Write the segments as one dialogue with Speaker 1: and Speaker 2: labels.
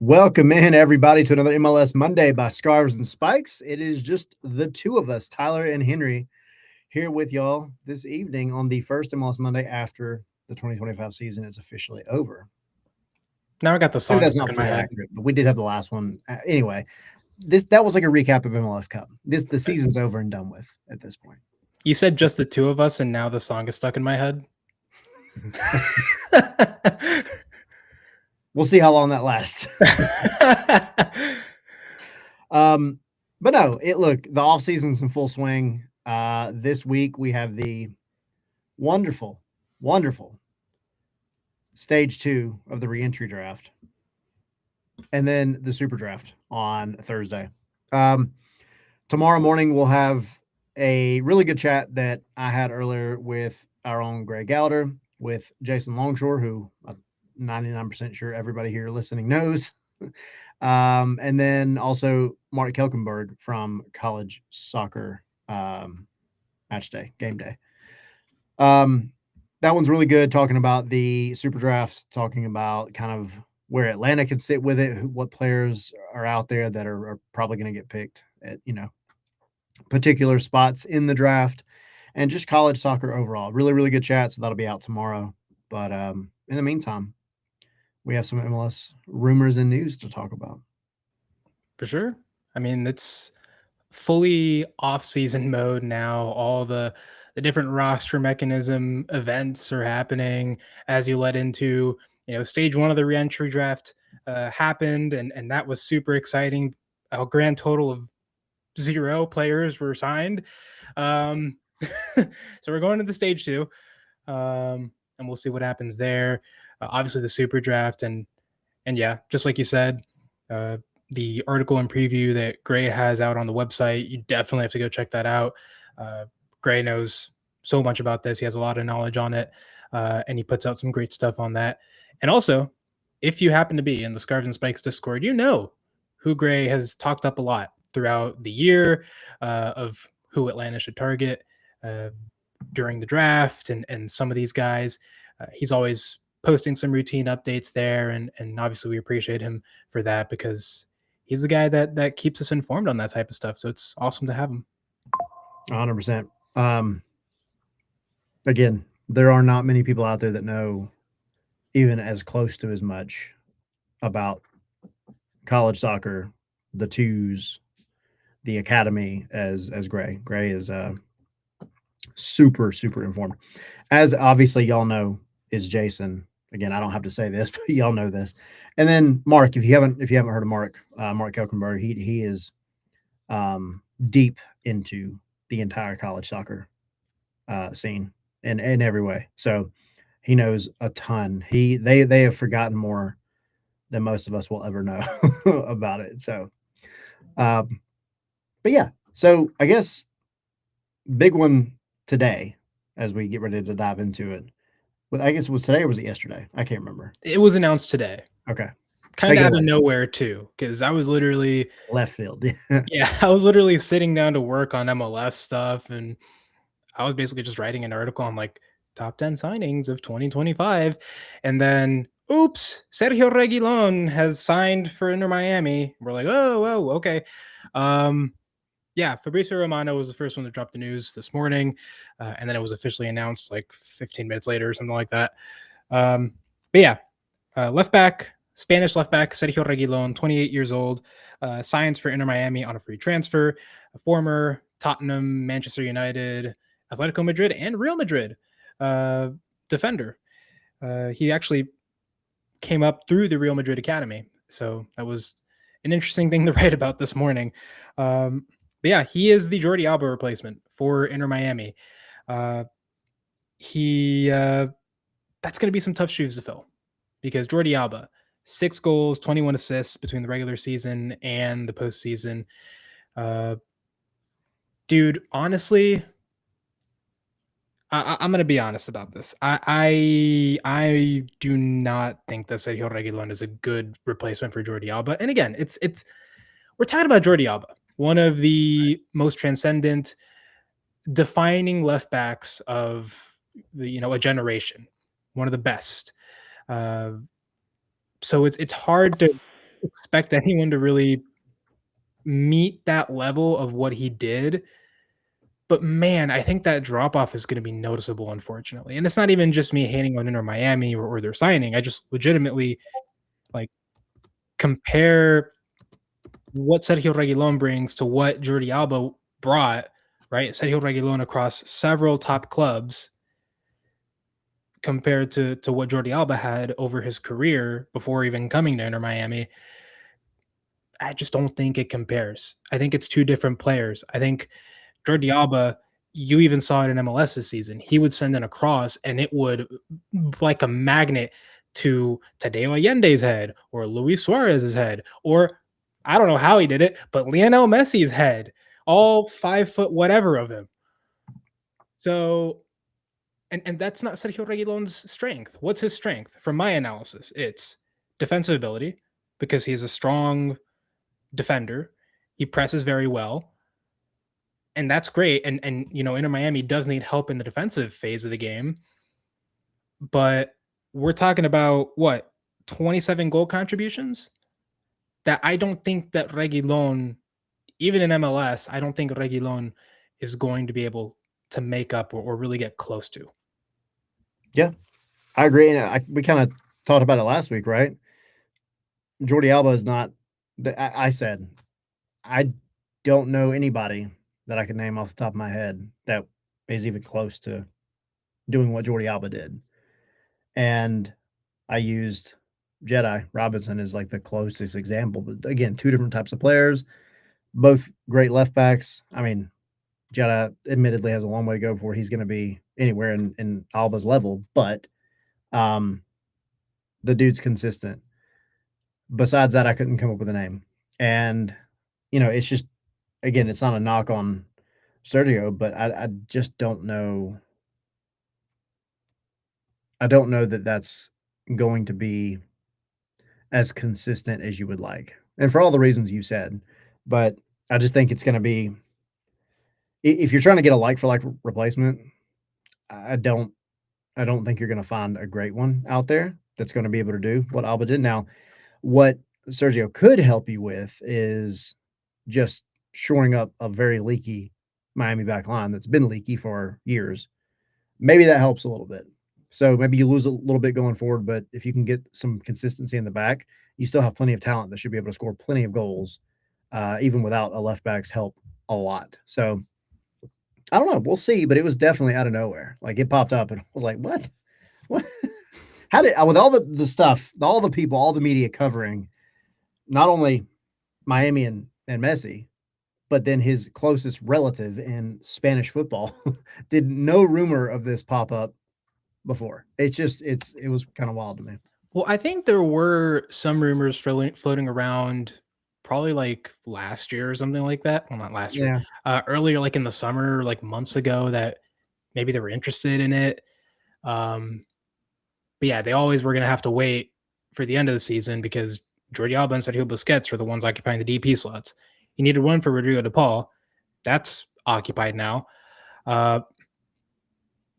Speaker 1: Welcome in, everybody, to another MLS Monday by Scarves and Spikes. It is just the two of us, Tyler and Henry, here with y'all this evening on the first MLS Monday after the 2025 season is officially over.
Speaker 2: Now I got the
Speaker 1: Maybe
Speaker 2: song
Speaker 1: that's
Speaker 2: stuck
Speaker 1: not
Speaker 2: in my
Speaker 1: fully
Speaker 2: head.
Speaker 1: accurate, but we did have the last one. Anyway, that was like a recap of MLS Cup. The season's over and done with at this point.
Speaker 2: You said just the two of us, and now the song is stuck in my head.
Speaker 1: We'll see how long that lasts. But no, look, the off season's in full swing. This week we have the wonderful stage 2 of the reentry draft, and then the super draft on Thursday. Tomorrow morning we'll have a really good chat that I had earlier with our own Greg Gallagher, with Jason Longshore, who I'm 99% sure everybody here listening knows. And then also Mark Kelkenberg from College Soccer Match Day, Game Day. That one's really good, talking about the super drafts, talking about kind of where Atlanta can sit with it, what players are out there that are probably going to get picked at, particular spots in the draft, and just college soccer overall. Really, really good chat. So that'll be out tomorrow. But in the meantime, we have some MLS rumors and news to talk about.
Speaker 2: For sure. I mean, it's fully off-season mode now. All the different roster mechanism events are happening as you led into, stage 1 of the reentry draft happened, and that was super exciting. A grand total of 0 players were signed. So we're going to the stage 2, and we'll see what happens there. Obviously, the super draft, and yeah, just like you said, the article and preview that Gray has out on the website, you definitely have to go check that out. Gray knows so much about this. He has a lot of knowledge on it, and he puts out some great stuff on that. And also, if you happen to be in the Scarves and Spikes Discord, you know who Gray has talked up a lot throughout the year of who Atlanta should target during the draft, and some of these guys. He's always posting some routine updates there, and obviously we appreciate him for that, because he's the guy that keeps us informed on that type of stuff. So it's awesome to have him.
Speaker 1: 100%. Again, there are not many people out there that know even as close to as much about college soccer, the twos, the academy as Gray. Gray is super informed. As obviously y'all know, is Jason. Again, I don't have to say this, but y'all know this. And then Mark, if you haven't heard of Mark Kelkenberg, he is deep into the entire college soccer scene in every way. So he knows a ton. They have forgotten more than most of us will ever know about it. So, but yeah. So I guess big one today as we get ready to dive into it. But I guess it was today or was it yesterday? I can't remember.
Speaker 2: It was announced today.
Speaker 1: Okay.
Speaker 2: Kind of out of nowhere too, because I was literally
Speaker 1: left field.
Speaker 2: Yeah, I was literally sitting down to work on MLS stuff, and I was basically just writing an article on like top 10 signings of 2025, and then oops, Sergio Reguilon has signed for Inter Miami. We're like, oh, okay. Yeah, Fabrizio Romano was the first one to drop the news this morning, and then it was officially announced like 15 minutes later or something like that. But yeah, left back, Spanish left back, Sergio Reguilon, 28 years old, signs for Inter Miami on a free transfer, a former Tottenham, Manchester United, Atletico Madrid, and Real Madrid defender. He actually came up through the Real Madrid Academy, so that was an interesting thing to write about this morning. But yeah, he is the Jordi Alba replacement for Inter Miami. That's going to be some tough shoes to fill, because Jordi Alba, 6 goals, 21 assists between the regular season and the postseason. Dude, honestly, I'm going to be honest about this. I do not think that Sergio Reguilon is a good replacement for Jordi Alba. And again, we're talking about Jordi Alba, one of the most transcendent, defining left backs of a generation, one of the best. So it's hard to expect anyone to really meet that level of what he did. But man, I think that drop off is going to be noticeable, unfortunately. And it's not even just me hating on Inter Miami or their signing. I just legitimately like compare what Sergio Reguilon brings to what Jordi Alba brought, right? Sergio Reguilon across several top clubs compared to what Jordi Alba had over his career before even coming to Inter Miami. I just don't think it compares. I think it's two different players. I think Jordi Alba, you even saw it in MLS this season. He would send in a cross and it would, like a magnet, to Tadeo Allende's head or Luis Suarez's head, or I don't know how he did it, but Lionel Messi's head, all 5 foot whatever of him. So, and that's not Sergio Reguilon's strength. What's his strength? From my analysis, it's defensive ability because he's a strong defender. He presses very well, and that's great. And Inter Miami does need help in the defensive phase of the game, but we're talking about what, 27 goal contributions that I don't think that Reguilon, even in MLS, I don't think Reguilon is going to be able to make up or really get close to.
Speaker 1: Yeah, I agree. And we kind of talked about it last week, right? Jordi Alba is not. I said I don't know anybody that I can name off the top of my head that is even close to doing what Jordi Alba did. And I used Jedi Robinson as like the closest example. But again, two different types of players, both great left backs. I mean, Jedi admittedly has a long way to go before he's going to be anywhere in Alba's level, but um, the dude's consistent. Besides that, I couldn't come up with a name. And, it's just, again, it's not a knock on Sergio, but I just don't know. I don't know that that's going to be as consistent as you would like. And for all the reasons you said, but I just think it's going to be, if you're trying to get a like for like replacement, I don't I don't think you're going to find a great one out there that's going to be able to do what Alba did. Now, what Sergio could help you with is just shoring up a very leaky Miami back line that's been leaky for years. Maybe that helps a little bit. So maybe you lose a little bit going forward, but if you can get some consistency in the back, you still have plenty of talent that should be able to score plenty of goals, even without a left back's help a lot. So I don't know. We'll see, but it was definitely out of nowhere. Like it popped up and I was like, what? What? How did, with all the stuff, all the people, all the media covering not only Miami and Messi, but then his closest relative in Spanish football, did no rumor of this pop up before? It was kind of wild to me.
Speaker 2: Well, I think there were some rumors floating around probably like last year or something like that. Well, not last year,
Speaker 1: Yeah.
Speaker 2: earlier, like in the summer, like months ago, that maybe they were interested in it. Um, but yeah, they always were going to have to wait for the end of the season because Jordi Alba and Sergio Busquets were the ones occupying the DP slots. You needed one for Rodrigo De Paul. That's occupied now. Uh,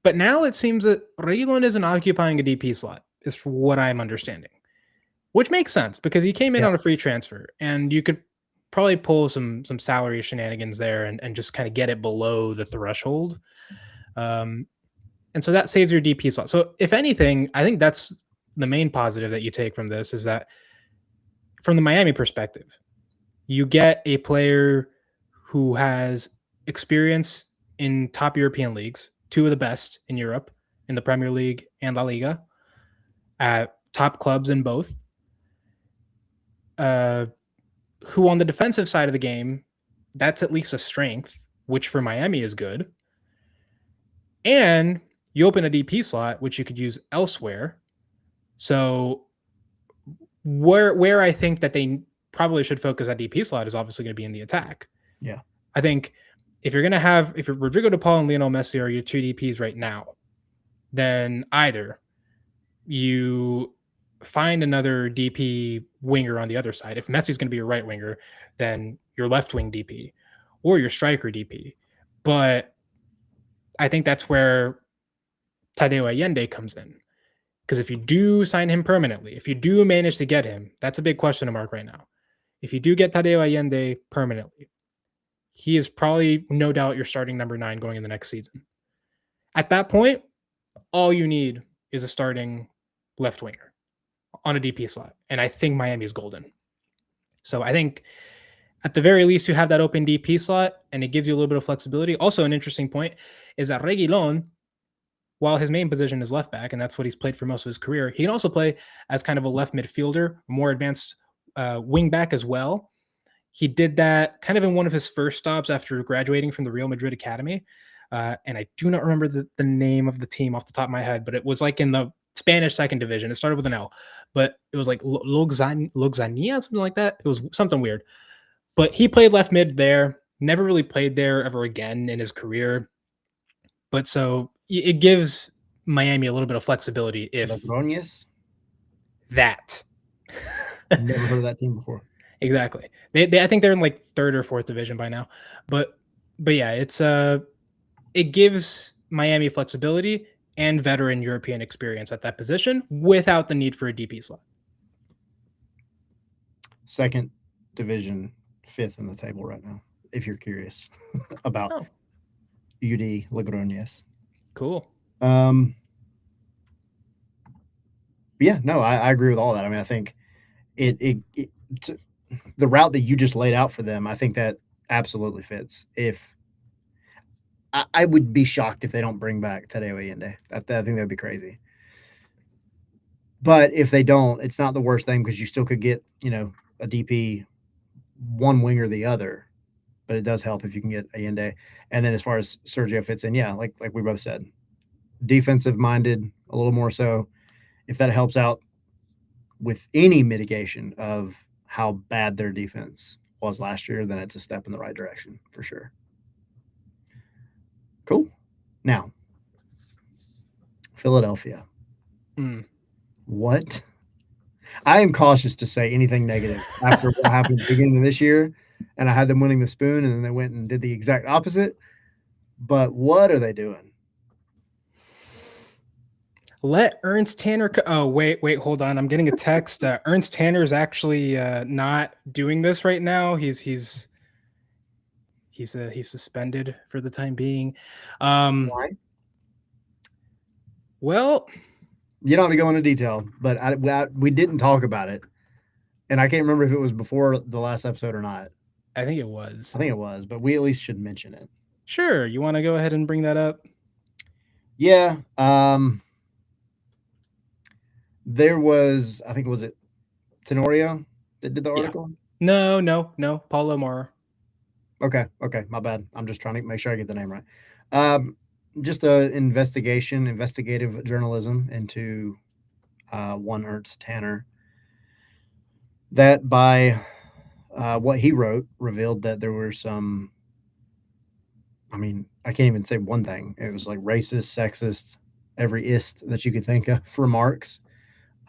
Speaker 2: but now it seems that Reguilon isn't occupying a DP slot, is what I'm understanding. Which makes sense because he came in
Speaker 1: Yeah.
Speaker 2: on a free transfer, and you could probably pull some salary shenanigans there and just kind of get it below the threshold. Um, and so that saves your DP slot. So if anything, I think that's the main positive that you take from this is that from the Miami perspective, you get a player who has experience in top European leagues, two of the best in Europe, in the Premier League and La Liga, at top clubs in both. Uh, who on the defensive side of the game, that's at least a strength, which for Miami is good. And you open a DP slot, which you could use elsewhere. So where I think that they probably should focus on DP slot is obviously going to be in the attack.
Speaker 1: Yeah.
Speaker 2: I think if you're Rodrigo De Paul and Lionel Messi are your two DPs right now, then either you find another DP winger on the other side. If Messi's going to be your right winger, then your left wing DP or your striker DP. But I think that's where Tadeo Allende comes in. Because if you do sign him permanently, if you do manage to get him, that's a big question mark right now. If you do get Tadeo Allende permanently, he is probably no doubt your starting number 9 going in the next season. At that point, all you need is a starting left winger on a DP slot. And I think Miami is golden. So I think at the very least, you have that open DP slot and it gives you a little bit of flexibility. Also, an interesting point is that Reguilon, while his main position is left back, and that's what he's played for most of his career, he can also play as kind of a left midfielder, more advanced wing back as well. He did that kind of in one of his first stops after graduating from the Real Madrid Academy. And I do not remember the name of the team off the top of my head, but it was like in the Spanish second division. It started with an L, but it was like Logzania, something like that. It was something weird. But he played left mid there, never really played there ever again in his career. But so it gives Miami a little bit of flexibility if
Speaker 1: Logroñez?
Speaker 2: that.
Speaker 1: Never heard of that team before.
Speaker 2: Exactly. They I think they're in like third or fourth division by now. But yeah, it gives Miami flexibility and veteran European experience at that position without the need for a DP slot.
Speaker 1: Second division, 5th in the table right now, if you're curious about UD Logroñez.
Speaker 2: Cool.
Speaker 1: Yeah, no, I agree with all that. I mean, I think the route that you just laid out for them, I think that absolutely fits. If I would be shocked if they don't bring back Tadeo Allende. I think that'd be crazy. But if they don't, it's not the worst thing because you still could get, a DP, one wing or the other. But it does help if you can get Allende. And then as far as Sergio fits in, yeah, like we both said, defensive minded a little more so. If that helps out with any mitigation of how bad their defense was last year, then it's a step in the right direction for sure. Cool. Now, Philadelphia. What? I am cautious to say anything negative after what happened at the beginning of this year, and I had them winning the spoon, and then they went and did the exact opposite. But what are they doing?
Speaker 2: Let Ernst Tanner. Oh, wait, hold on. I'm getting a text. Ernst Tanner is actually not doing this right now. He's suspended for the time being.
Speaker 1: Why?
Speaker 2: Well,
Speaker 1: you don't have to go into detail, but we didn't talk about it, and I can't remember if it was before the last episode or not.
Speaker 2: I think it was.
Speaker 1: I think it was, but we at least should mention it.
Speaker 2: Sure. You want to go ahead and bring that up?
Speaker 1: Yeah. There was, I think, was it Tenorio that did the article?
Speaker 2: Yeah. No. Paulo Mora.
Speaker 1: Okay. My bad. I'm just trying to make sure I get the name right. Just a investigative journalism into one Ernst Tanner that by what he wrote revealed that there were some, I mean, I can't even say one thing. It was like racist, sexist, every ist that you could think of remarks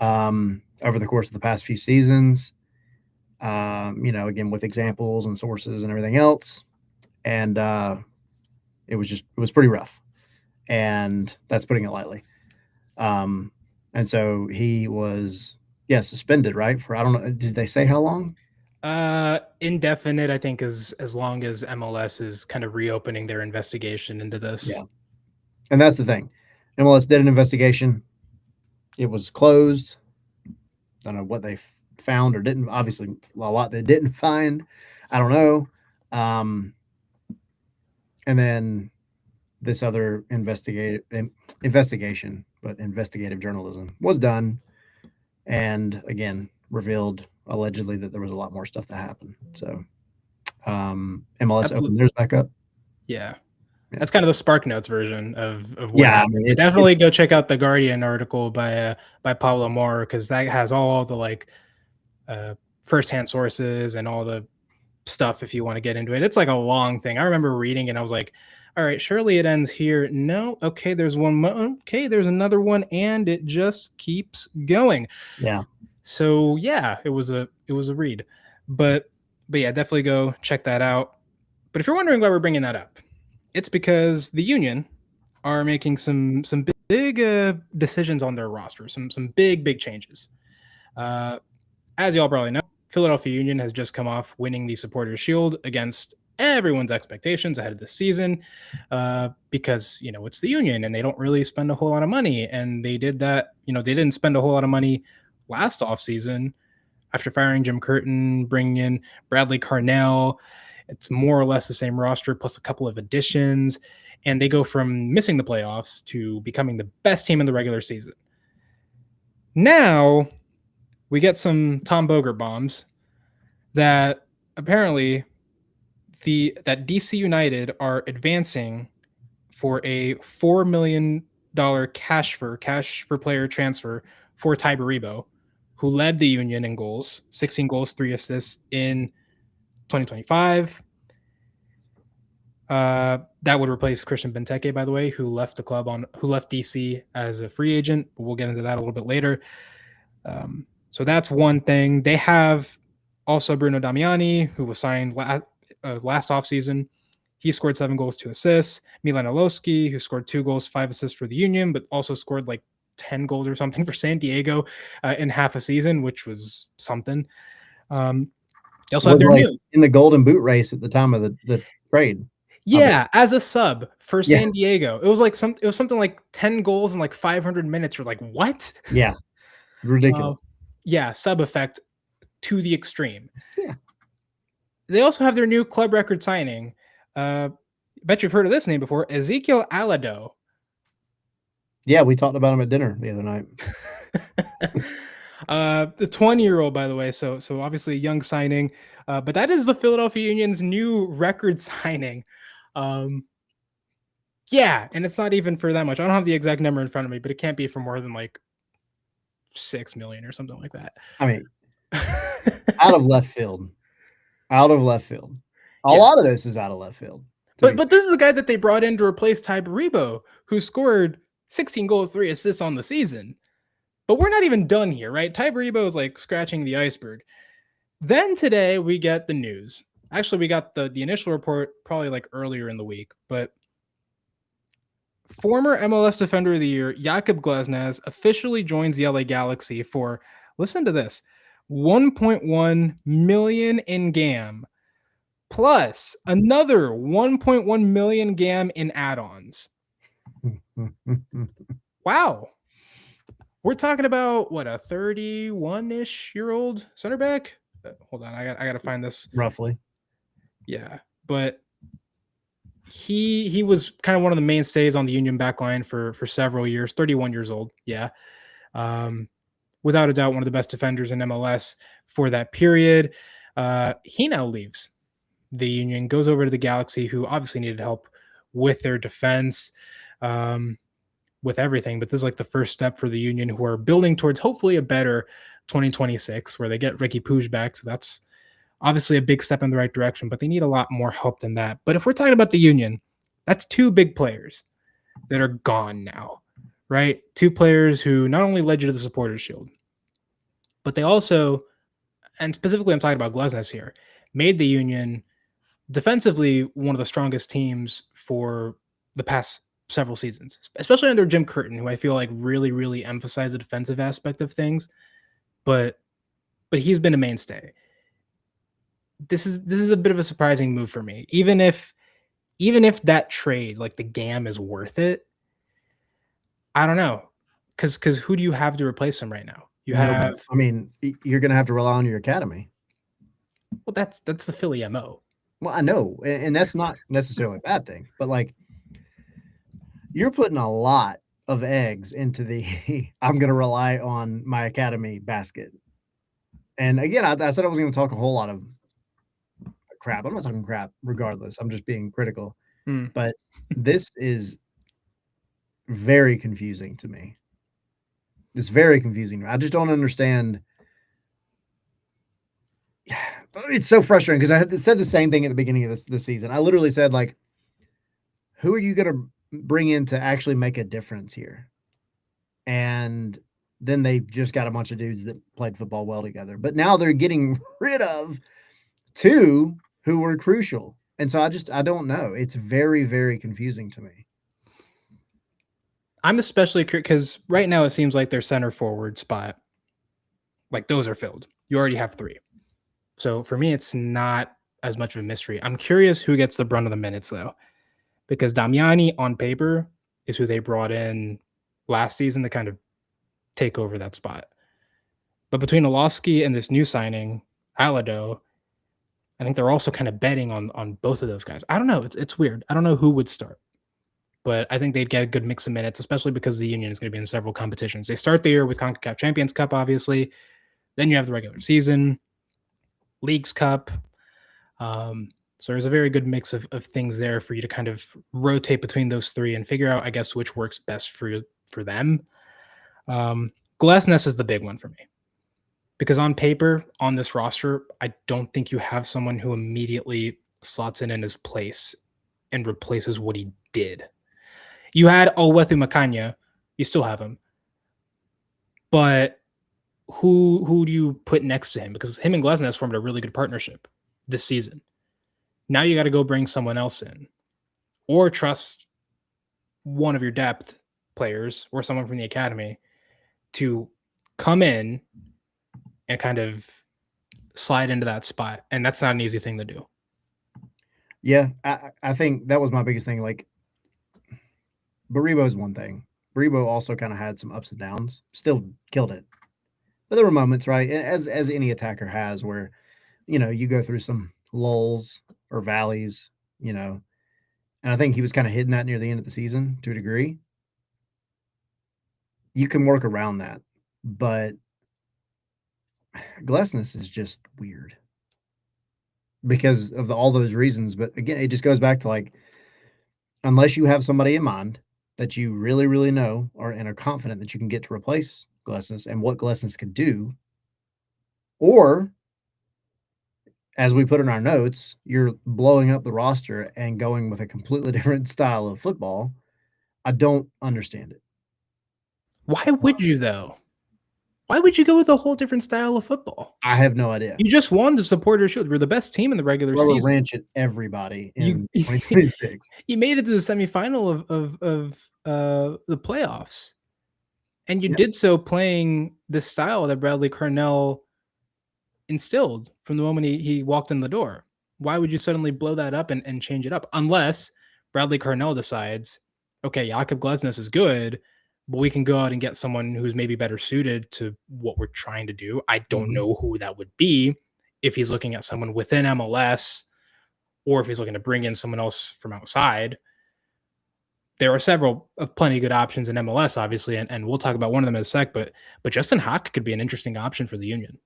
Speaker 1: over the course of the past few seasons, again, with examples and sources and everything else. And it was pretty rough. And that's putting it lightly. And so he was, suspended, right? For, I don't know, did they say how long?
Speaker 2: Indefinite, I think, as long as MLS is kind of reopening their investigation into this.
Speaker 1: Yeah. And that's the thing. MLS did an investigation. It was closed. I don't know what they found or didn't. Obviously, a lot they didn't find. I don't know. And then this other investigation, but investigative journalism was done. And again, revealed allegedly that there was a lot more stuff that happened. So MLS opened theirs back up.
Speaker 2: Yeah. That's kind of the Spark Notes version of what
Speaker 1: happened. I mean,
Speaker 2: definitely go check out the Guardian article by Pablo Mora, because that has all the like firsthand sources and all the stuff if you want to get into it. It's like a long thing. I remember reading and I was like, all right, surely it ends here. No, okay, there's one. Okay, there's another one, and it just keeps going.
Speaker 1: Yeah.
Speaker 2: So yeah, it was a read, but yeah, definitely go check that out. But if you're wondering why we're bringing that up, it's because the union are making some big decisions on their roster, some big changes. As y'all probably know, Philadelphia Union has just come off winning the Supporters Shield against everyone's expectations ahead of the season, because it's the Union and they don't really spend a whole lot of money, and they did that. They didn't spend a whole lot of money last offseason after firing Jim Curtin, bringing in Bradley Carnell. It's more or less the same roster plus a couple of additions, and they go from missing the playoffs to becoming the best team in the regular season. Now we get some Tom Bogert bombs that apparently that DC United are advancing for a $4 million cash for player transfer for Ty Baribo, who led the Union in goals, 16 goals, 3 assists in 2025. That would replace Christian Benteke, by the way, who left DC as a free agent. But we'll get into that a little bit later. So that's one thing. They have also Bruno Damiani, who was signed last offseason. He scored 7 goals, 2 assists. Milan Oloski, who scored 2 goals, 5 assists for the Union, but also scored like 10 goals or something for San Diego in half a season, which was something. They also have their new
Speaker 1: in the Golden Boot race at the time of the trade.
Speaker 2: Yeah, as a sub for San Diego. It was something like 10 goals in like 500 minutes. You're like, what?
Speaker 1: Yeah. Ridiculous.
Speaker 2: Sub effect to the extreme.
Speaker 1: Yeah.
Speaker 2: They also have their new club record signing. Bet you've heard of this name before, Ezekiel Alado.
Speaker 1: Yeah, we talked about him at dinner the other night.
Speaker 2: The 20-year-old, by the way, so obviously a young signing, but that is the Philadelphia Union's new record signing. And it's not even for that much. I don't have the exact number in front of me, but it can't be for more than like 6 million or something like that.
Speaker 1: I mean, out of left field. A lot of this is out of left field.
Speaker 2: But this is the guy that they brought in to replace Ty Baribo, who scored 16 goals, 3 assists on the season. But we're not even done here, right? Ty Baribo is like scratching the iceberg. Then today we get the news. Actually, we got the initial report probably like earlier in the week, but former MLS Defender of the Year, Jakub Glesnes, officially joins the LA Galaxy for, listen to this, 1.1 million in GAM, plus another 1.1 million GAM in add-ons. Wow. We're talking about what, a 31-ish year old center back? Hold on, I got to find this.
Speaker 1: Roughly. Yeah,
Speaker 2: but he was kind of one of the mainstays on the Union backline for several years. 31 years old. Yeah. Without a doubt, one of the best defenders in MLS for that period. He now leaves the Union, goes over to the Galaxy, who obviously needed help with their defense, with everything. But this is like the first step for the Union, who are building towards hopefully a better 2026 where they get Ricky Puig back. So that's obviously a big step in the right direction, but they need a lot more help than that. But if we're talking about the Union, that's 2 big players that are gone now, right? 2 players who not only led you to the Supporters Shield, but they also, and specifically I'm talking about Glesnes here, made the Union defensively one of the strongest teams for the past several seasons, especially under Jim Curtin, who I feel like really emphasized the defensive aspect of things. But he's been a mainstay. This is a bit of a surprising move for me. Even if that trade, like the GAM, is worth it, I don't know. Because who do you have to replace him right now? You have.
Speaker 1: I mean, you're going to have to rely on your academy.
Speaker 2: Well, that's the Philly MO.
Speaker 1: Well, I know, and that's not necessarily a bad thing, but like, you're putting a lot of eggs into the I'm going to rely on my academy basket. And again, I said I was going to talk a whole lot of crap. I'm not talking crap regardless. I'm just being critical. But this is very confusing to me. It's very confusing. I just don't understand. It's so frustrating because I had said the same thing at the beginning of this season. I literally said, like, who are you going to bring in to actually make a difference here? And then they just got a bunch of dudes that played football well together. But now they're getting rid of 2 who were crucial. And so I don't know. It's very, very confusing to me.
Speaker 2: I'm especially curious because right now it seems like their center forward spot, like those are filled. You already have 3. So for me, it's not as much of a mystery. I'm curious who gets the brunt of the minutes though, because Damiani on paper is who they brought in last season to kind of take over that spot. But between Olofsky and this new signing, Alado, I think they're also kind of betting on both of those guys. I don't know. It's weird. I don't know who would start, but I think they'd get a good mix of minutes, especially because the Union is going to be in several competitions. They start the year with CONCACAF Champions Cup, obviously. Then you have the regular season, Leagues Cup. So there's a very good mix of things there for you to kind of rotate between those 3 and figure out, I guess, which works best for them. Glesnes is the big one for me. Because on paper, on this roster, I don't think you have someone who immediately slots in his place and replaces what he did. You had Olwethu Makanya, you still have him, but who do you put next to him? Because him and Glesnes formed a really good partnership this season. Now you got to go bring someone else in, or trust one of your depth players or someone from the academy to come in and kind of slide into that spot. And that's not an easy thing to do.
Speaker 1: Yeah, I think that was my biggest thing. Like, Baribo is one thing. Baribo also kind of had some ups and downs. Still killed it, but there were moments, right? As any attacker has, where you go through some lulls or valleys, and I think he was kind of hitting that near the end of the season to a degree. You can work around that, but Glesnes is just weird because of all those reasons. But again, it just goes back to, like, unless you have somebody in mind that you really, really know and are confident that you can get to replace Glesnes and what Glesnes could do, or as we put in our notes, you're blowing up the roster and going with a completely different style of football. I don't understand it.
Speaker 2: Why would you, though? Why would you go with a whole different style of football?
Speaker 1: I have no idea.
Speaker 2: You just won the Supporters Shield. We're the best team in the regular
Speaker 1: Throw a
Speaker 2: season.
Speaker 1: wrench at everybody in
Speaker 2: You
Speaker 1: 2026.
Speaker 2: you made it to the semifinal of the playoffs, and you
Speaker 1: Yep.
Speaker 2: did so playing the style that Bradley Carnell instilled from the moment he walked in the door. Why would you suddenly blow that up and change it up? Unless Bradley Carnell decides, okay, Jakob Glesnes is good, but we can go out and get someone who's maybe better suited to what we're trying to do. I don't know who that would be, if he's looking at someone within MLS or if he's looking to bring in someone else from outside. There are several of plenty of good options in MLS, obviously, and we'll talk about one of them in a sec, but Justin Hack could be an interesting option for the Union.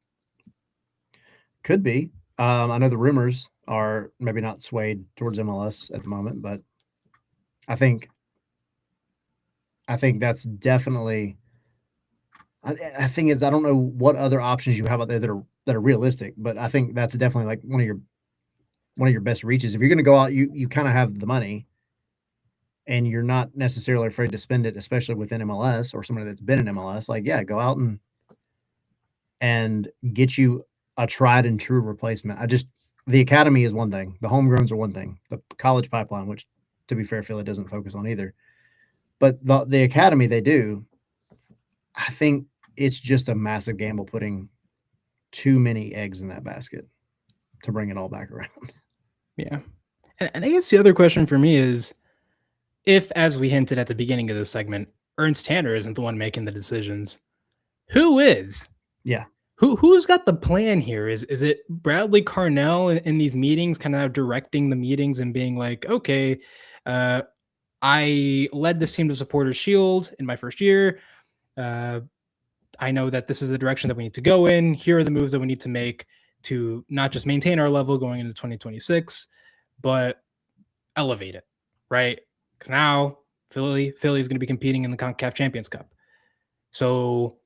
Speaker 1: Could be. I know the rumors are maybe not swayed towards MLS at the moment, but I think that's definitely. I think is I don't know what other options you have out there that are realistic, but I think that's definitely like one of your best reaches. If you're going to go out, you kind of have the money, and you're not necessarily afraid to spend it, especially within MLS or somebody that's been in MLS. Like, yeah, go out and get you a tried and true replacement. The academy is one thing. The homegrowns are one thing. The college pipeline, which, to be fair, Philly doesn't focus on either. But the academy, they do. I think it's just a massive gamble putting too many eggs in that basket to bring it all back around.
Speaker 2: Yeah. And I guess the other question for me is, if, as we hinted at the beginning of this segment, Ernst Tanner isn't the one making the decisions, who is?
Speaker 1: Yeah.
Speaker 2: Who's got the plan here? Is it Bradley Carnell in these meetings, kind of directing the meetings and being like, okay, I led this team to Supporters Shield in my first year. I know that this is the direction that we need to go in. Here are the moves that we need to make to not just maintain our level going into 2026, but elevate it, right? Because now Philly is going to be competing in the CONCACAF Champions Cup. So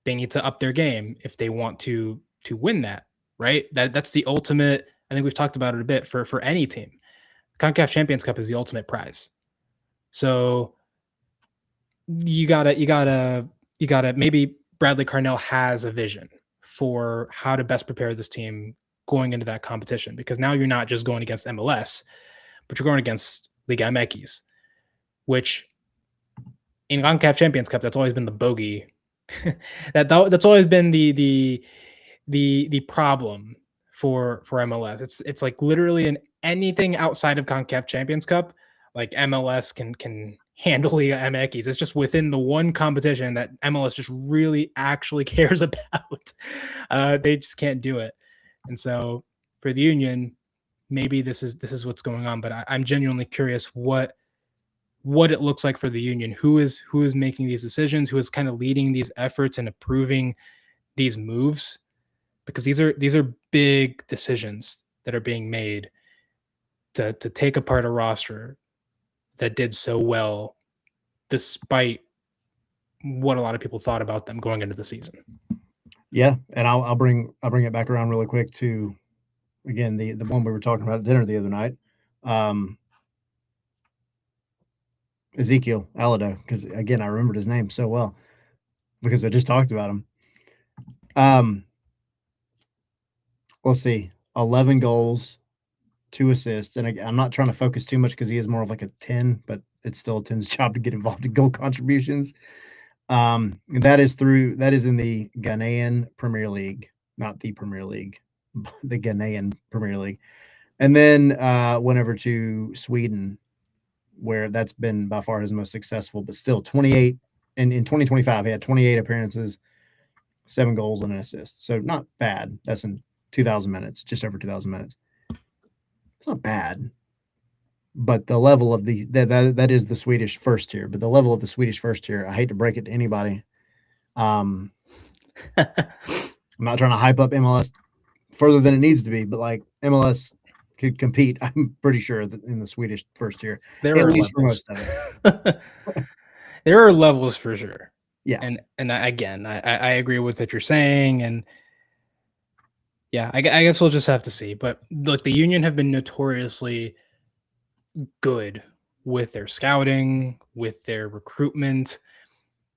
Speaker 2: they need to up their game if they want to win that, right? That's the ultimate. I think we've talked about it a bit for any team. CONCACAF Champions Cup is the ultimate prize. So you gotta maybe Bradley Carnell has a vision for how to best prepare this team going into that competition, because now you're not just going against MLS, but you're going against Liga MX, which in CONCACAF Champions Cup, that's always been the bogey. That's always been the problem for MLS. It's like literally in anything outside of CONCACAF Champions Cup, like MLS can handle the Yankees. It's just within the one competition that MLS just really actually cares about. They just can't do it, and so for the Union, maybe this is what's going on. But I'm genuinely curious what it looks like for the Union. Who is making these decisions? Who is kind of leading these efforts and approving these moves? Because these are big decisions that are being made to take apart a roster that did so well despite what a lot of people thought about them going into the season.
Speaker 1: Yeah, and I'll bring it back around really quick to, again, the one we were talking about at dinner the other night, Ezekiel Alado, because again I remembered his name so well because I just talked about him. Let's see, 11 goals, 2 assists, and I'm not trying to focus too much because he is more of like a 10, but it's still a 10's job to get involved in goal contributions. That is in the Ghanaian Premier League, not the Premier League, the Ghanaian Premier League. And then went over to Sweden, where that's been by far his most successful, but still 28. And in 2025, he had 28 appearances, 7 goals and an assist. So not bad. That's in 2,000 minutes, just over 2,000 minutes. It's not bad. But the level of that is the Swedish first tier. But the level of the Swedish first tier, I hate to break it to anybody. I'm not trying to hype up MLS further than it needs to be, but like MLS could compete, I'm pretty sure, in the Swedish first tier.
Speaker 2: There
Speaker 1: at
Speaker 2: are
Speaker 1: least
Speaker 2: levels.
Speaker 1: for most of it.
Speaker 2: There are levels for sure.
Speaker 1: Yeah.
Speaker 2: And again, I agree with what you're saying. And yeah, I guess we'll just have to see. But look, the Union have been notoriously good with their scouting, with their recruitment.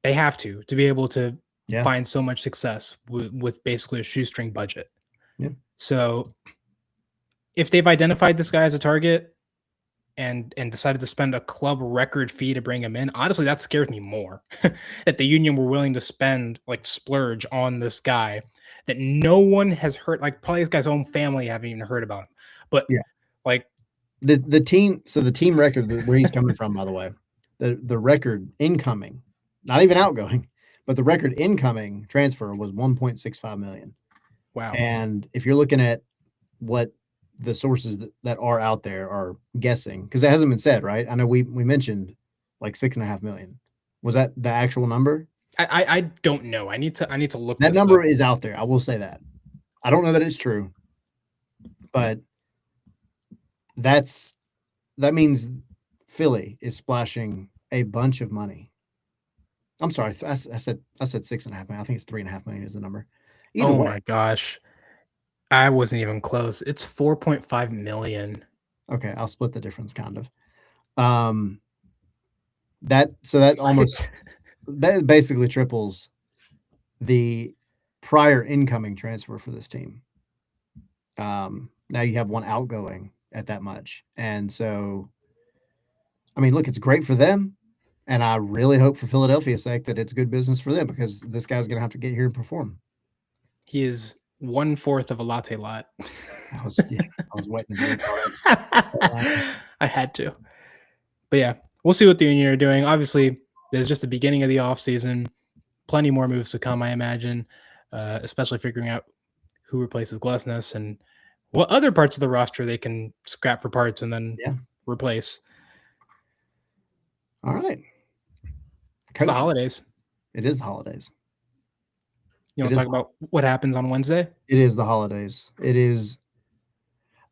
Speaker 2: They have to be able to find so much success with basically a shoestring budget.
Speaker 1: Yeah.
Speaker 2: So if they've identified this guy as a target and decided to spend a club record fee to bring him in, honestly, that scares me more. That the Union were willing to spend, like, splurge on this guy that no one has heard, like probably this guy's own family haven't even heard about him. But
Speaker 1: yeah,
Speaker 2: like
Speaker 1: the team record where he's coming from, by the way, the record incoming, not even outgoing, but the record incoming transfer was 1.65 million.
Speaker 2: Wow.
Speaker 1: And if you're looking at what the sources that are out there are guessing, because it hasn't been said, right? I know we mentioned like 6.5 million. Was that the actual number?
Speaker 2: I don't know. I need to look.
Speaker 1: That number is out there. I will say that. I don't know that it's true, but that means Philly is splashing a bunch of money. I'm sorry, I said 6.5 million. I think it's 3.5 million is the number.
Speaker 2: Either way. My gosh, I wasn't even close. It's 4.5 million.
Speaker 1: Okay, I'll split the difference, kind of. That almost that basically triples the prior incoming transfer for this team. Now you have one outgoing at that much, and so, I mean, look, it's great for them, and I really hope for Philadelphia's sake that it's good business for them, because this guy's going to have to get here and perform.
Speaker 2: He is 1/4 of a latte lot.
Speaker 1: I was waiting to drink.
Speaker 2: I had to. But yeah, we'll see what the Union are doing. Obviously, there's just the beginning of the offseason. Plenty more moves to come, I imagine, especially figuring out who replaces Glesnes and what other parts of the roster they can scrap for parts and then replace.
Speaker 1: All right.
Speaker 2: It's the holidays.
Speaker 1: It is the holidays.
Speaker 2: You want to talk about what happens on Wednesday?
Speaker 1: It is the holidays. It is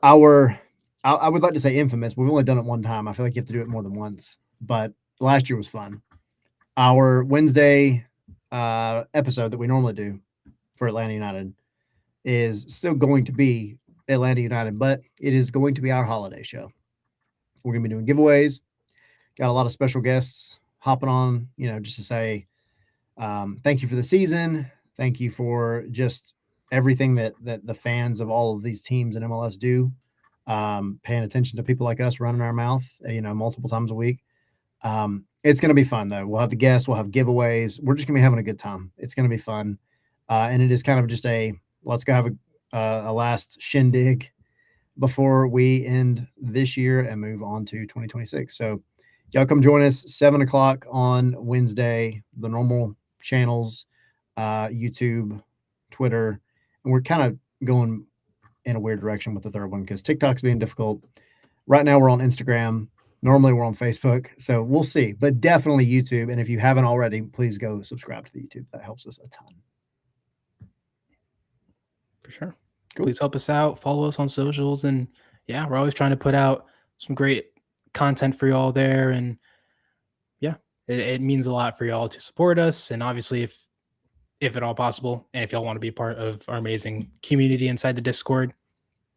Speaker 1: I would like to say infamous, but we've only done it one time. I feel like you have to do it more than once, but last year was fun. Our Wednesday episode that we normally do for Atlanta United is still going to be Atlanta United, but it is going to be our holiday show. We're going to be doing giveaways. Got a lot of special guests hopping on, just to say thank you for the season. Thank you for just everything that the fans of all of these teams in MLS do, paying attention to people like us running our mouth, multiple times a week. It's going to be fun, though. We'll have the guests, we'll have giveaways. We're just going to be having a good time. It's going to be fun. And it is kind of just let's go have a last shindig before we end this year and move on to 2026. So, y'all come join us 7 o'clock on Wednesday, the normal channels, YouTube, Twitter. And we're kind of going in a weird direction with the third one because TikTok's being difficult. Right now, we're on Instagram. Normally, we're on Facebook. So we'll see, but definitely YouTube. And if you haven't already, please go subscribe to the YouTube. That helps us a ton.
Speaker 2: For sure.
Speaker 1: Cool.
Speaker 2: Please help us out. Follow us on socials. And yeah, we're always trying to put out some great content for y'all there. And yeah, it means a lot for y'all to support us. And obviously, if at all possible, and if y'all want to be part of our amazing community inside the Discord,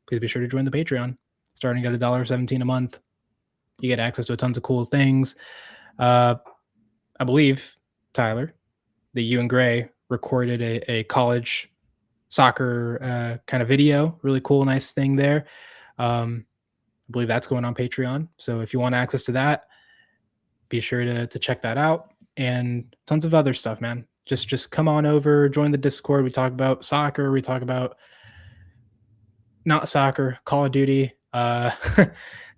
Speaker 2: please be sure to join the Patreon. Starting at $1.17 a month, you get access to tons of cool things. I believe, Tyler, that you and Gray recorded a college soccer kind of video. Really cool, nice thing there. I believe that's going on Patreon. So if you want access to that, be sure to check that out. And tons of other stuff, man. Just come on over, join the Discord. We talk about soccer. We talk about not soccer, Call of Duty.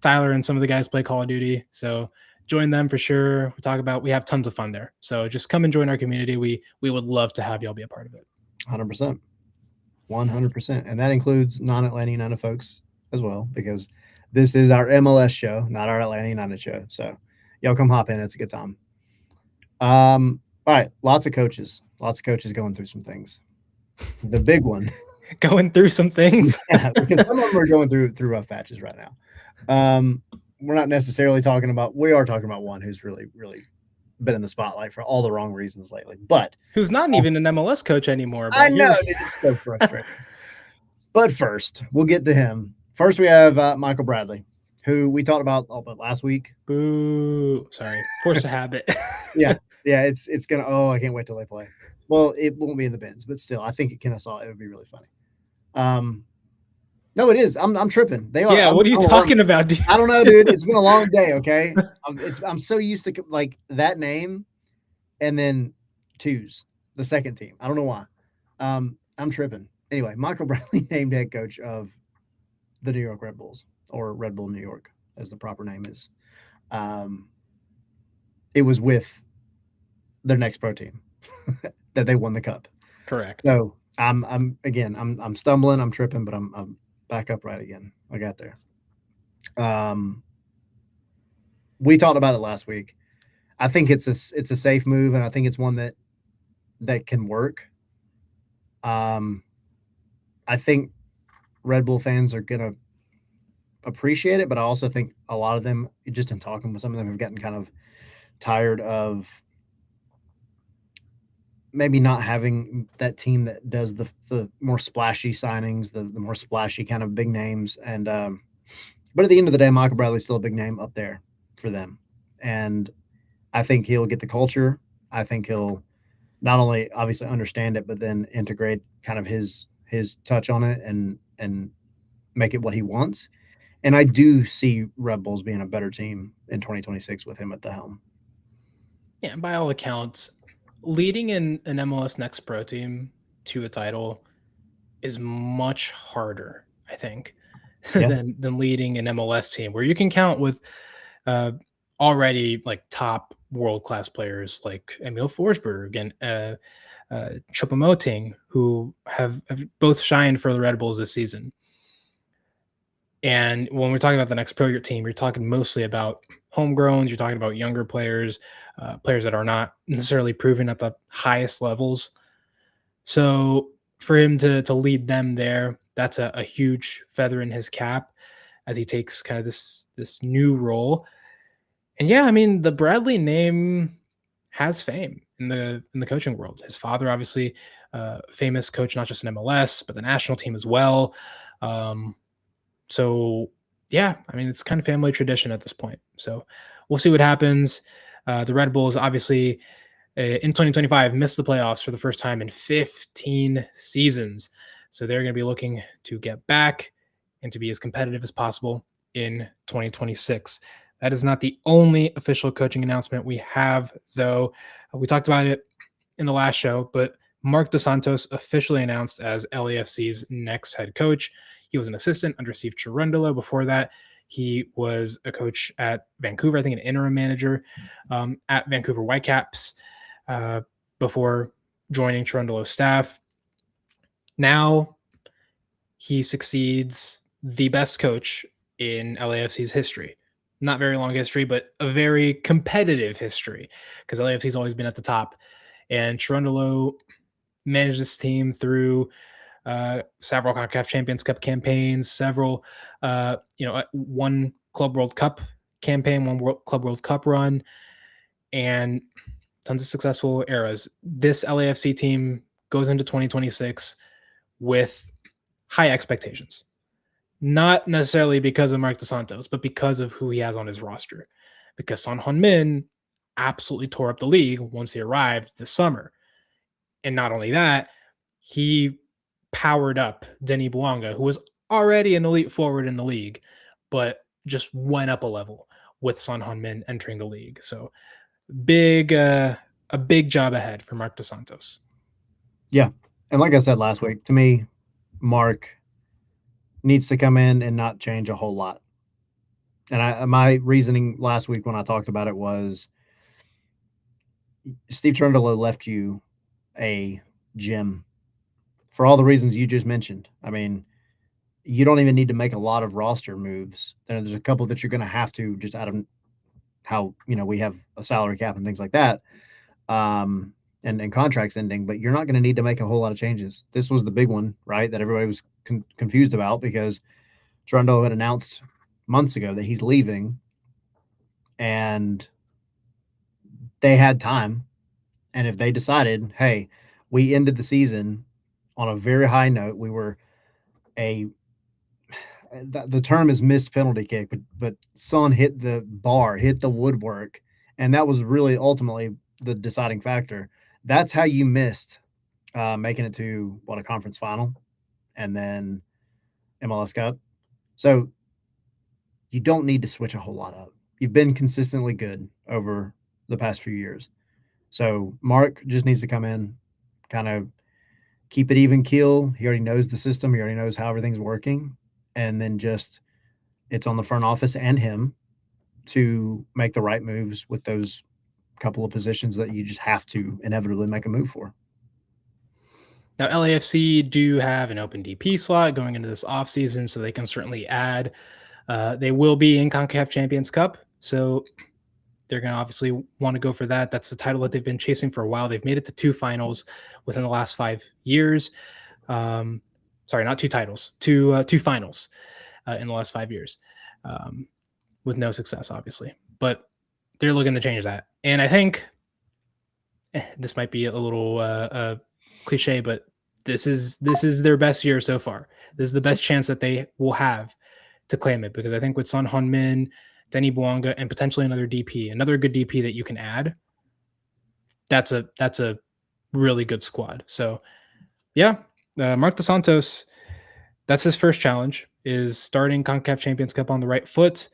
Speaker 2: Tyler and some of the guys play Call of Duty. So join them for sure. We have tons of fun there. So just come and join our community. We would love to have y'all be a part of it.
Speaker 1: 100%. 100%. And that includes non-Atlanta United folks as well, because this is our MLS show, not our Atlanta United show. So y'all come hop in. It's a good time. All right. Lots of coaches going through some things. The big one.
Speaker 2: Going through some things.
Speaker 1: Yeah, because some of them are going through rough patches right now. We're not necessarily talking about, we are talking about one who's really, really been in the spotlight for all the wrong reasons lately, but
Speaker 2: who's not even an MLS coach anymore.
Speaker 1: I know, it's so frustrating. But first, we'll get to him. First, we have Michael Bradley, who we talked about last week.
Speaker 2: Boo! Sorry, force a habit.
Speaker 1: Yeah, it's gonna. Oh, I can't wait till they play. Well, it won't be in the bins, but still, I think at Kennesaw it would be really funny. No, it is. I'm tripping. They are.
Speaker 2: Yeah, what are you talking about, dude?
Speaker 1: I don't know, dude. It's been a long day. Okay, I'm so used to like that name, and then twos, the second team. I don't know why. I'm tripping. Anyway, Michael Bradley named head coach of the New York Red Bulls, or Red Bull New York, as the proper name is. It was with their next pro team that they won the cup.
Speaker 2: Correct.
Speaker 1: So I'm stumbling, I'm tripping, but I'm back upright again. I got there. We talked about it last week. I think it's a safe move, and I think it's one that can work. I think Red Bull fans are gonna appreciate it, but I also think a lot of them, just in talking with some of them, have gotten kind of tired of maybe not having that team that does the more splashy signings, the more splashy kind of big names. And but at the end of the day, Michael Bradley's still a big name up there for them. And I think he'll get the culture. I think he'll not only obviously understand it, but then integrate kind of his touch on it and make it what he wants. And I do see Red Bulls being a better team in 2026 with him at the helm.
Speaker 2: Yeah, by all accounts, leading in an MLS Next Pro team to a title is much harder, I think, than leading an MLS team, where you can count with already like top world-class players like Emil Forsberg and Choupo-Moting, who have both shined for the Red Bulls this season. And when we're talking about the Next Pro team, you're talking mostly about homegrowns. You're talking about younger players, players that are not necessarily proven at the highest levels. So for him to lead them there, that's a huge feather in his cap as he takes kind of this new role. And yeah, I mean, the Bradley name has fame in the coaching world. His father, obviously, famous coach, not just in MLS, but the national team as well. So yeah, I mean, it's kind of family tradition at this point. So we'll see what happens. The Red Bulls, obviously, in 2025, missed the playoffs for the first time in 15 seasons. So they're going to be looking to get back and to be as competitive as possible in 2026. That is not the only official coaching announcement we have, though. We talked about it in the last show, but Mark DeSantos officially announced as LAFC's next head coach. He was an assistant under Steve Cherundolo. Before that, he was a coach at Vancouver, I think an interim manager at Vancouver Whitecaps before joining Cherundolo's staff. Now he succeeds the best coach in LAFC's history. Not very long history, but a very competitive history because LAFC's always been at the top. And Cherundolo managed this team through several CONCACAF Champions Cup campaigns, several, one Club World Cup campaign, Club World Cup run, and tons of successful eras. This LAFC team goes into 2026 with high expectations. Not necessarily because of Mark DeSantos, but because of who he has on his roster. Because Son Heung-min absolutely tore up the league once he arrived this summer. And not only that, he powered up Denis Bouanga, who was already an elite forward in the league, but just went up a level with Son Heung-min entering the league. So a big job ahead for Mark DeSantos.
Speaker 1: Yeah. And like I said last week, to me, Mark needs to come in and not change a whole lot. And my reasoning last week when I talked about it was Steve Cherundolo left you a gem for all the reasons you just mentioned. I mean, you don't even need to make a lot of roster moves. There's a couple that you're going to have to just out of how, we have a salary cap and things like that, and contracts ending, but you're not going to need to make a whole lot of changes. This was the big one, right, that everybody was confused about because Cherundolo had announced months ago that he's leaving, and they had time. And if they decided, hey, we ended the season on a very high note, we were the term is missed penalty kick, but Son hit the bar, hit the woodwork, and that was really ultimately the deciding factor. That's how you missed making it to a conference final and then MLS Cup. So you don't need to switch a whole lot up. You've been consistently good over the past few years. So Mark just needs to come in, kind of keep it even keel. He already knows the system. He already knows how everything's working. And then just it's on the front office and him to make the right moves with those couple of positions that you just have to inevitably make a move for.
Speaker 2: Now, LAFC do have an open DP slot going into this offseason, so they can certainly add. They will be in CONCACAF Champions Cup, so they're going to obviously want to go for that. That's the title that they've been chasing for a while. They've made it to 2 finals within the last 5 years. Sorry, not 2 titles, 2 finals in the last 5 years, with no success, obviously. But they're looking to change that. And I think this might be a little cliche, but this is their best year so far. This is the best chance that they will have to claim it, because I think with Son Heung-min, Denis Bouanga, and potentially another DP, another good DP that you can add, that's a really good squad. So yeah, Mark DeSantos, that's his first challenge, is starting CONCACAF Champions Cup on the right foot.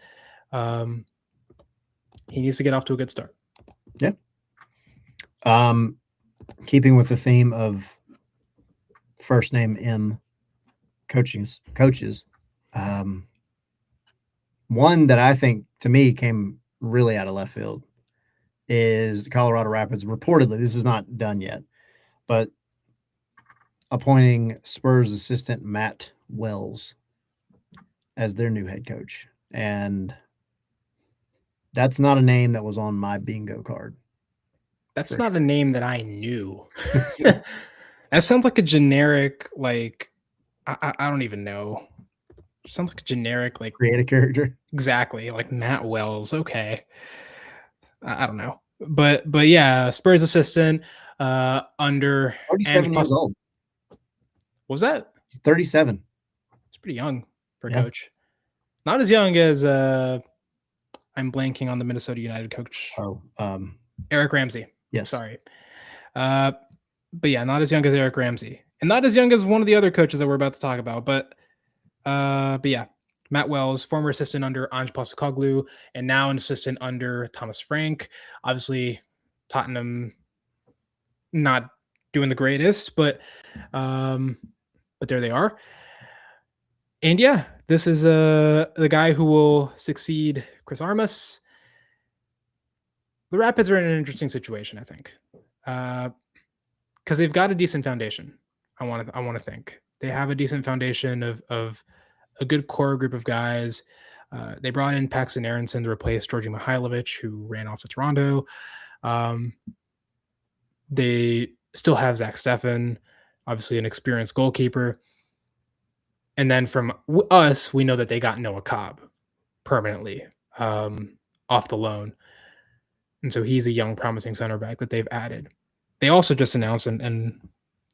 Speaker 2: He needs to get off to a good start.
Speaker 1: Yeah. Keeping with the theme of first name M coaches, one that I think to me came really out of left field is Colorado Rapids. Reportedly, this is not done yet, but appointing Spurs assistant Matt Wells as their new head coach. And that's not a name that was on my bingo card.
Speaker 2: That's not a name that I knew. That sounds like a generic, like, I don't even know. It sounds like a generic, like,
Speaker 1: create a character.
Speaker 2: Exactly, like Matt Wells. Okay. I don't know. But yeah, Spurs assistant under
Speaker 1: 37 years old.
Speaker 2: What was that?
Speaker 1: He's 37.
Speaker 2: It's pretty young for a coach. Not as young as I'm blanking on the Minnesota United coach.
Speaker 1: Oh,
Speaker 2: Eric Ramsey.
Speaker 1: Yes.
Speaker 2: Sorry. But yeah, not as young as Eric Ramsey. And not as young as one of the other coaches that we're about to talk about. But yeah, Matt Wells, former assistant under Ange Postecoglou, and now an assistant under Thomas Frank. Obviously, Tottenham not doing the greatest, but there they are. And yeah, this is the guy who will succeed Chris Armas. The Rapids are in an interesting situation, I think, because they've got a decent foundation. I want to think they have a decent foundation of a good core group of guys. They brought in Paxton Aronson to replace Georgi Mihailovic, who ran off to Toronto. They still have Zach Steffen, obviously an experienced goalkeeper. And then from us, we know that they got Noah Cobb permanently off the loan. And so he's a young, promising center back that they've added. They also just announced, and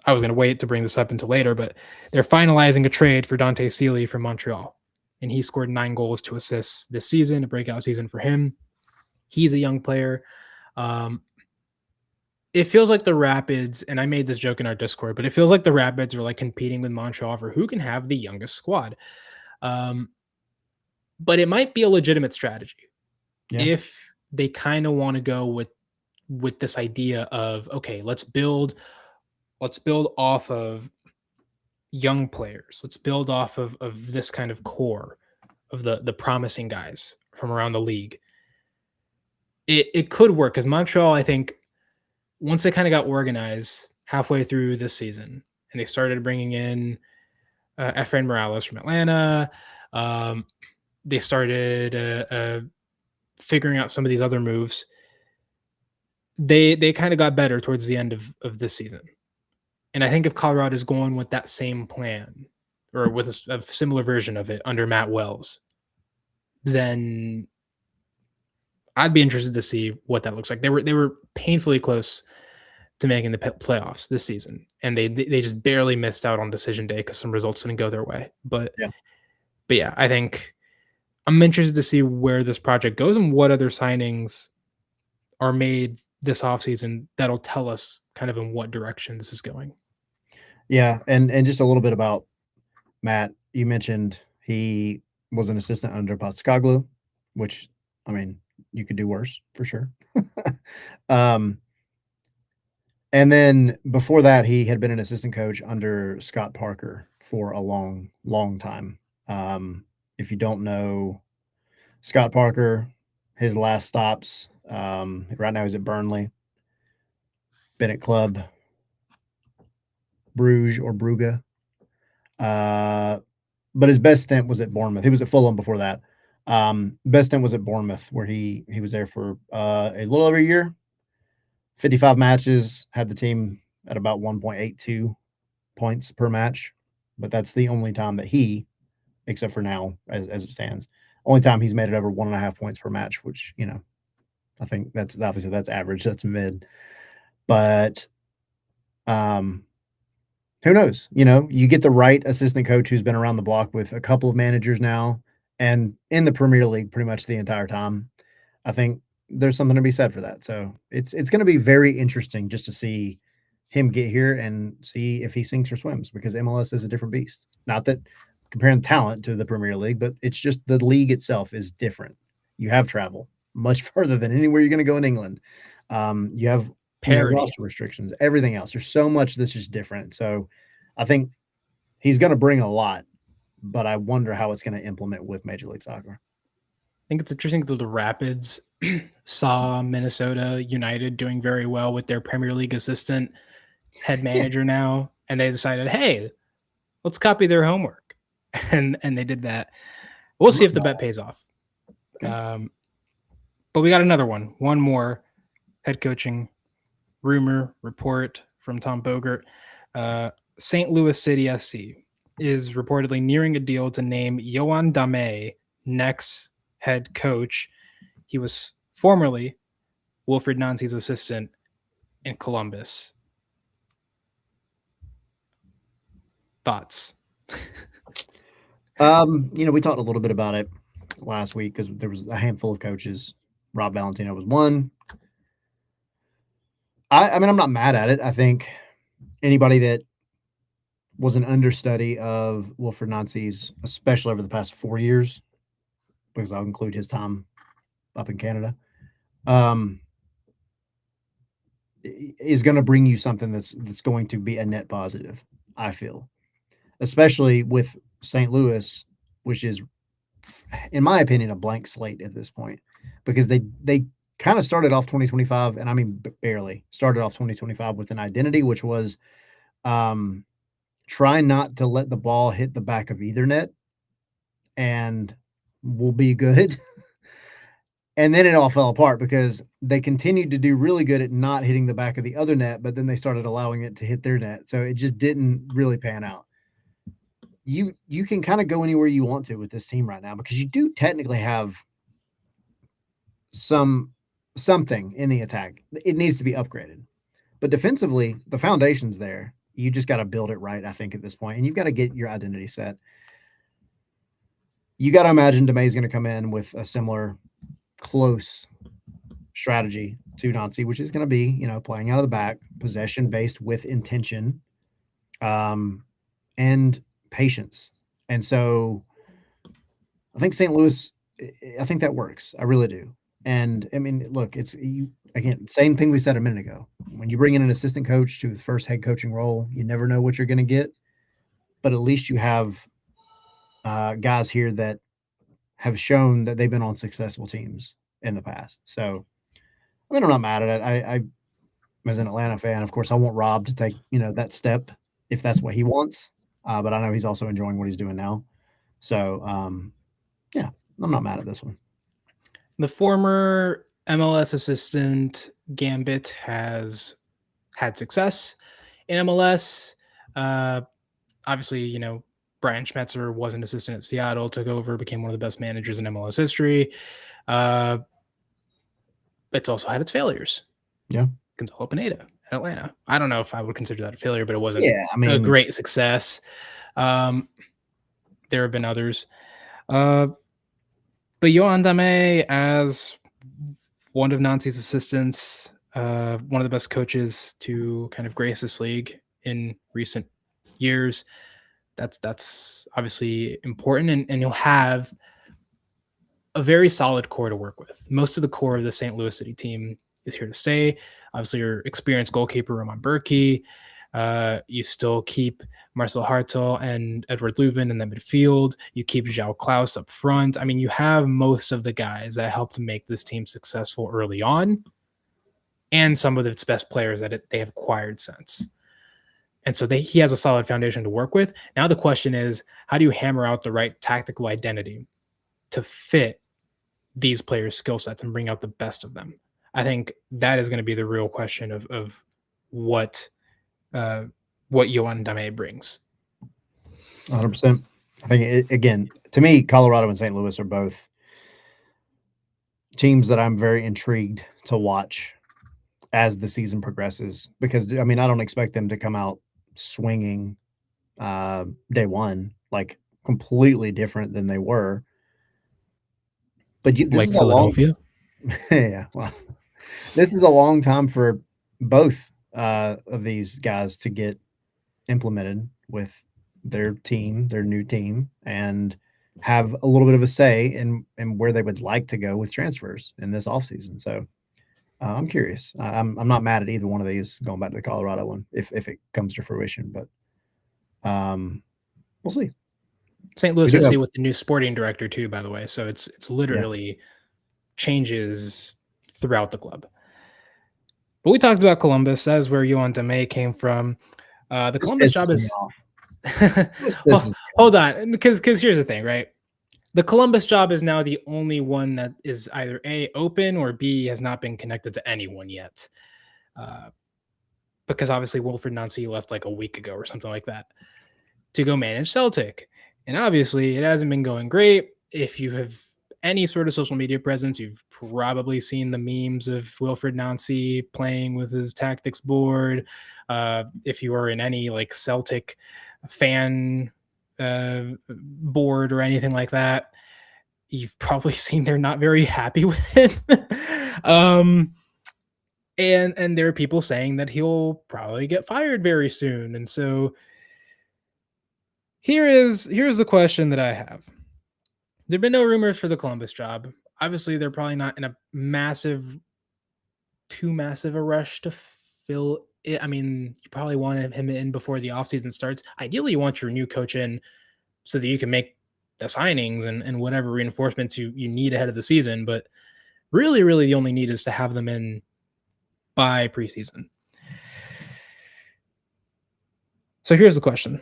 Speaker 2: I was going to wait to bring this up until later, but they're finalizing a trade for Dante Sealy from Montreal. And he scored 9 goals, 2 assists this season, a breakout season for him. He's a young player. It feels like the Rapids, and I made this joke in our Discord, but it feels like the Rapids are like competing with Montreal for who can have the youngest squad. But it might be a legitimate strategy if they kind of want to go with this idea of, okay, let's build off of young players. Let's build off of this kind of core of the promising guys from around the league. It could work because Montreal, I think, once they kind of got organized halfway through this season and they started bringing in Efrain Morales from Atlanta, they started figuring out some of these other moves. They kind of got better towards the end of this season. And I think if Colorado is going with that same plan or with a similar version of it under Matt Wells, then I'd be interested to see what that looks like. They were painfully close to making the playoffs this season, and they just barely missed out on decision day because some results didn't go their way. But yeah, I think I'm interested to see where this project goes and what other signings are made this offseason that'll tell us kind of in what direction this is going.
Speaker 1: Yeah, and just a little bit about Matt. You mentioned he was an assistant under Postecoglou, which, I mean, you could do worse for sure. And then before that, he had been an assistant coach under Scott Parker for a long, long time. If you don't know Scott Parker, his last stops, right now he's at Burnley, been at Club Bruges or Brugge. But his best stint was at Bournemouth. He was at Fulham before that. Best stint was at Bournemouth, where he was there for a little over a year. 55 matches, had the team at about 1.82 points per match. But that's the only time that he, except for now, as it stands, only time he's made it over 1.5 points per match, which, I think that's obviously that's average. That's mid. But who knows? You get the right assistant coach who's been around the block with a couple of managers now and in the Premier League pretty much the entire time. I think there's something to be said for that. So it's going to be very interesting just to see him get here and see if he sinks or swims, because MLS is a different beast. Not that comparing talent to the Premier League, but it's just the league itself is different. You have travel much further than anywhere you're going to go in England. You have roster restrictions, everything else. There's so much that's just different. So I think he's going to bring a lot, but I wonder how it's going to implement with Major League Soccer.
Speaker 2: I think it's interesting that the Rapids saw Minnesota United doing very well with their Premier League assistant head manager now, and they decided, hey, let's copy their homework, and they did that. We'll see if the bet pays off. Okay. But we got another one more head coaching rumor report from Tom Bogert. St. Louis City SC is reportedly nearing a deal to name Yohan Dame next head coach. He was formerly Wilfried Nancy's assistant in Columbus. Thoughts?
Speaker 1: We talked a little bit about it last week because there was a handful of coaches. Rob Valentino was one. I mean, I'm not mad at it. I think anybody that was an understudy of Wilfred Nancy's, especially over the past 4 years, because I'll include his time up in Canada, um, is going to bring you something that's going to be a net positive. I feel, especially with St. Louis, which is, in my opinion, a blank slate at this point, because they kind of started off 2025, and I mean barely started off 2025 with an identity, which was um, try not to let the ball hit the back of either net, and we'll be good. And then it all fell apart because they continued to do really good at not hitting the back of the other net, but then they started allowing it to hit their net. So it just didn't really pan out. You can kind of go anywhere you want to with this team right now because you do technically have something in the attack. It needs to be upgraded. But defensively, the foundation's there. You just got to build it right, I think, at this point. And you've got to get your identity set. You got to imagine DeMay is going to come in with a similar close strategy to Nancy, which is going to be, playing out of the back, possession based with intention, and patience. And so I think St. Louis, I think that works. I really do. And I mean, look, it's again, same thing we said a minute ago. When you bring in an assistant coach to the first head coaching role, you never know what you're going to get, but at least you have guys here that have shown that they've been on successful teams in the past. So, I mean, I'm not mad at it. I as an Atlanta fan, of course, I want Rob to take, that step if that's what he wants. But I know he's also enjoying what he's doing now. So, yeah, I'm not mad at this one.
Speaker 2: The former MLS assistant Gambit has had success in MLS. Obviously, Brian Schmetzer was an assistant at Seattle, took over, became one of the best managers in MLS history. It's also had its failures.
Speaker 1: Yeah.
Speaker 2: Gonzalo Pineda in Atlanta. I don't know if I would consider that a failure, but it wasn't
Speaker 1: a
Speaker 2: great success. There have been others. But Yohan Damet, as one of Nancy's assistants, one of the best coaches to kind of grace this league in recent years, that's obviously important, and you'll have a very solid core to work with. Most of the core of the St. Louis City team is here to stay. Obviously, your experienced goalkeeper, Roman Berkey. You still keep Marcel Hartel and Edward Leuven in the midfield. You keep João Klaus up front. I mean, you have most of the guys that helped make this team successful early on, and some of its best players that they have acquired since. And so he has a solid foundation to work with. Now the question is, how do you hammer out the right tactical identity to fit these players' skill sets and bring out the best of them? I think that is going to be the real question of what Yohan Damet brings.
Speaker 1: 100%. I think, again, to me, Colorado and St. Louis are both teams that I'm very intrigued to watch as the season progresses because, I mean, I don't expect them to come out swinging day one, like completely different than they were. But this
Speaker 2: like
Speaker 1: is
Speaker 2: Philadelphia?
Speaker 1: Yeah, well, this is a long time for both of these guys to get implemented with their team, their new team, and have a little bit of a say in where they would like to go with transfers in this offseason. So I'm curious. I'm not mad at either one of these, going back to the Colorado one, if it comes to fruition. But we'll see.
Speaker 2: St. Louis SC with the new sporting director too, by the way. So it's literally changes throughout the club. But we talked about Columbus. That is where Yohan Damet came from. The Columbus job is hold on, because here's the thing, right? The Columbus job is now the only one that is either A, open, or B, has not been connected to anyone yet. Because obviously Wilfred Nancy left like a week ago or something like that to go manage Celtic. And obviously it hasn't been going great. If you have any sort of social media presence, you've probably seen the memes of Wilfred Nancy playing with his tactics board. If you are in any like Celtic fan board or anything like that, you've probably seen they're not very happy with it. And there are people saying that he'll probably get fired very soon. And so Here's the question that I have. There've been no rumors for the Columbus job. Obviously, they're probably not in a too massive a rush to fill it. I mean, you probably want him in before the offseason starts. Ideally, you want your new coach in so that you can make the signings and whatever reinforcements you need ahead of the season. But really, really, the only need is to have them in by preseason. So here's the question.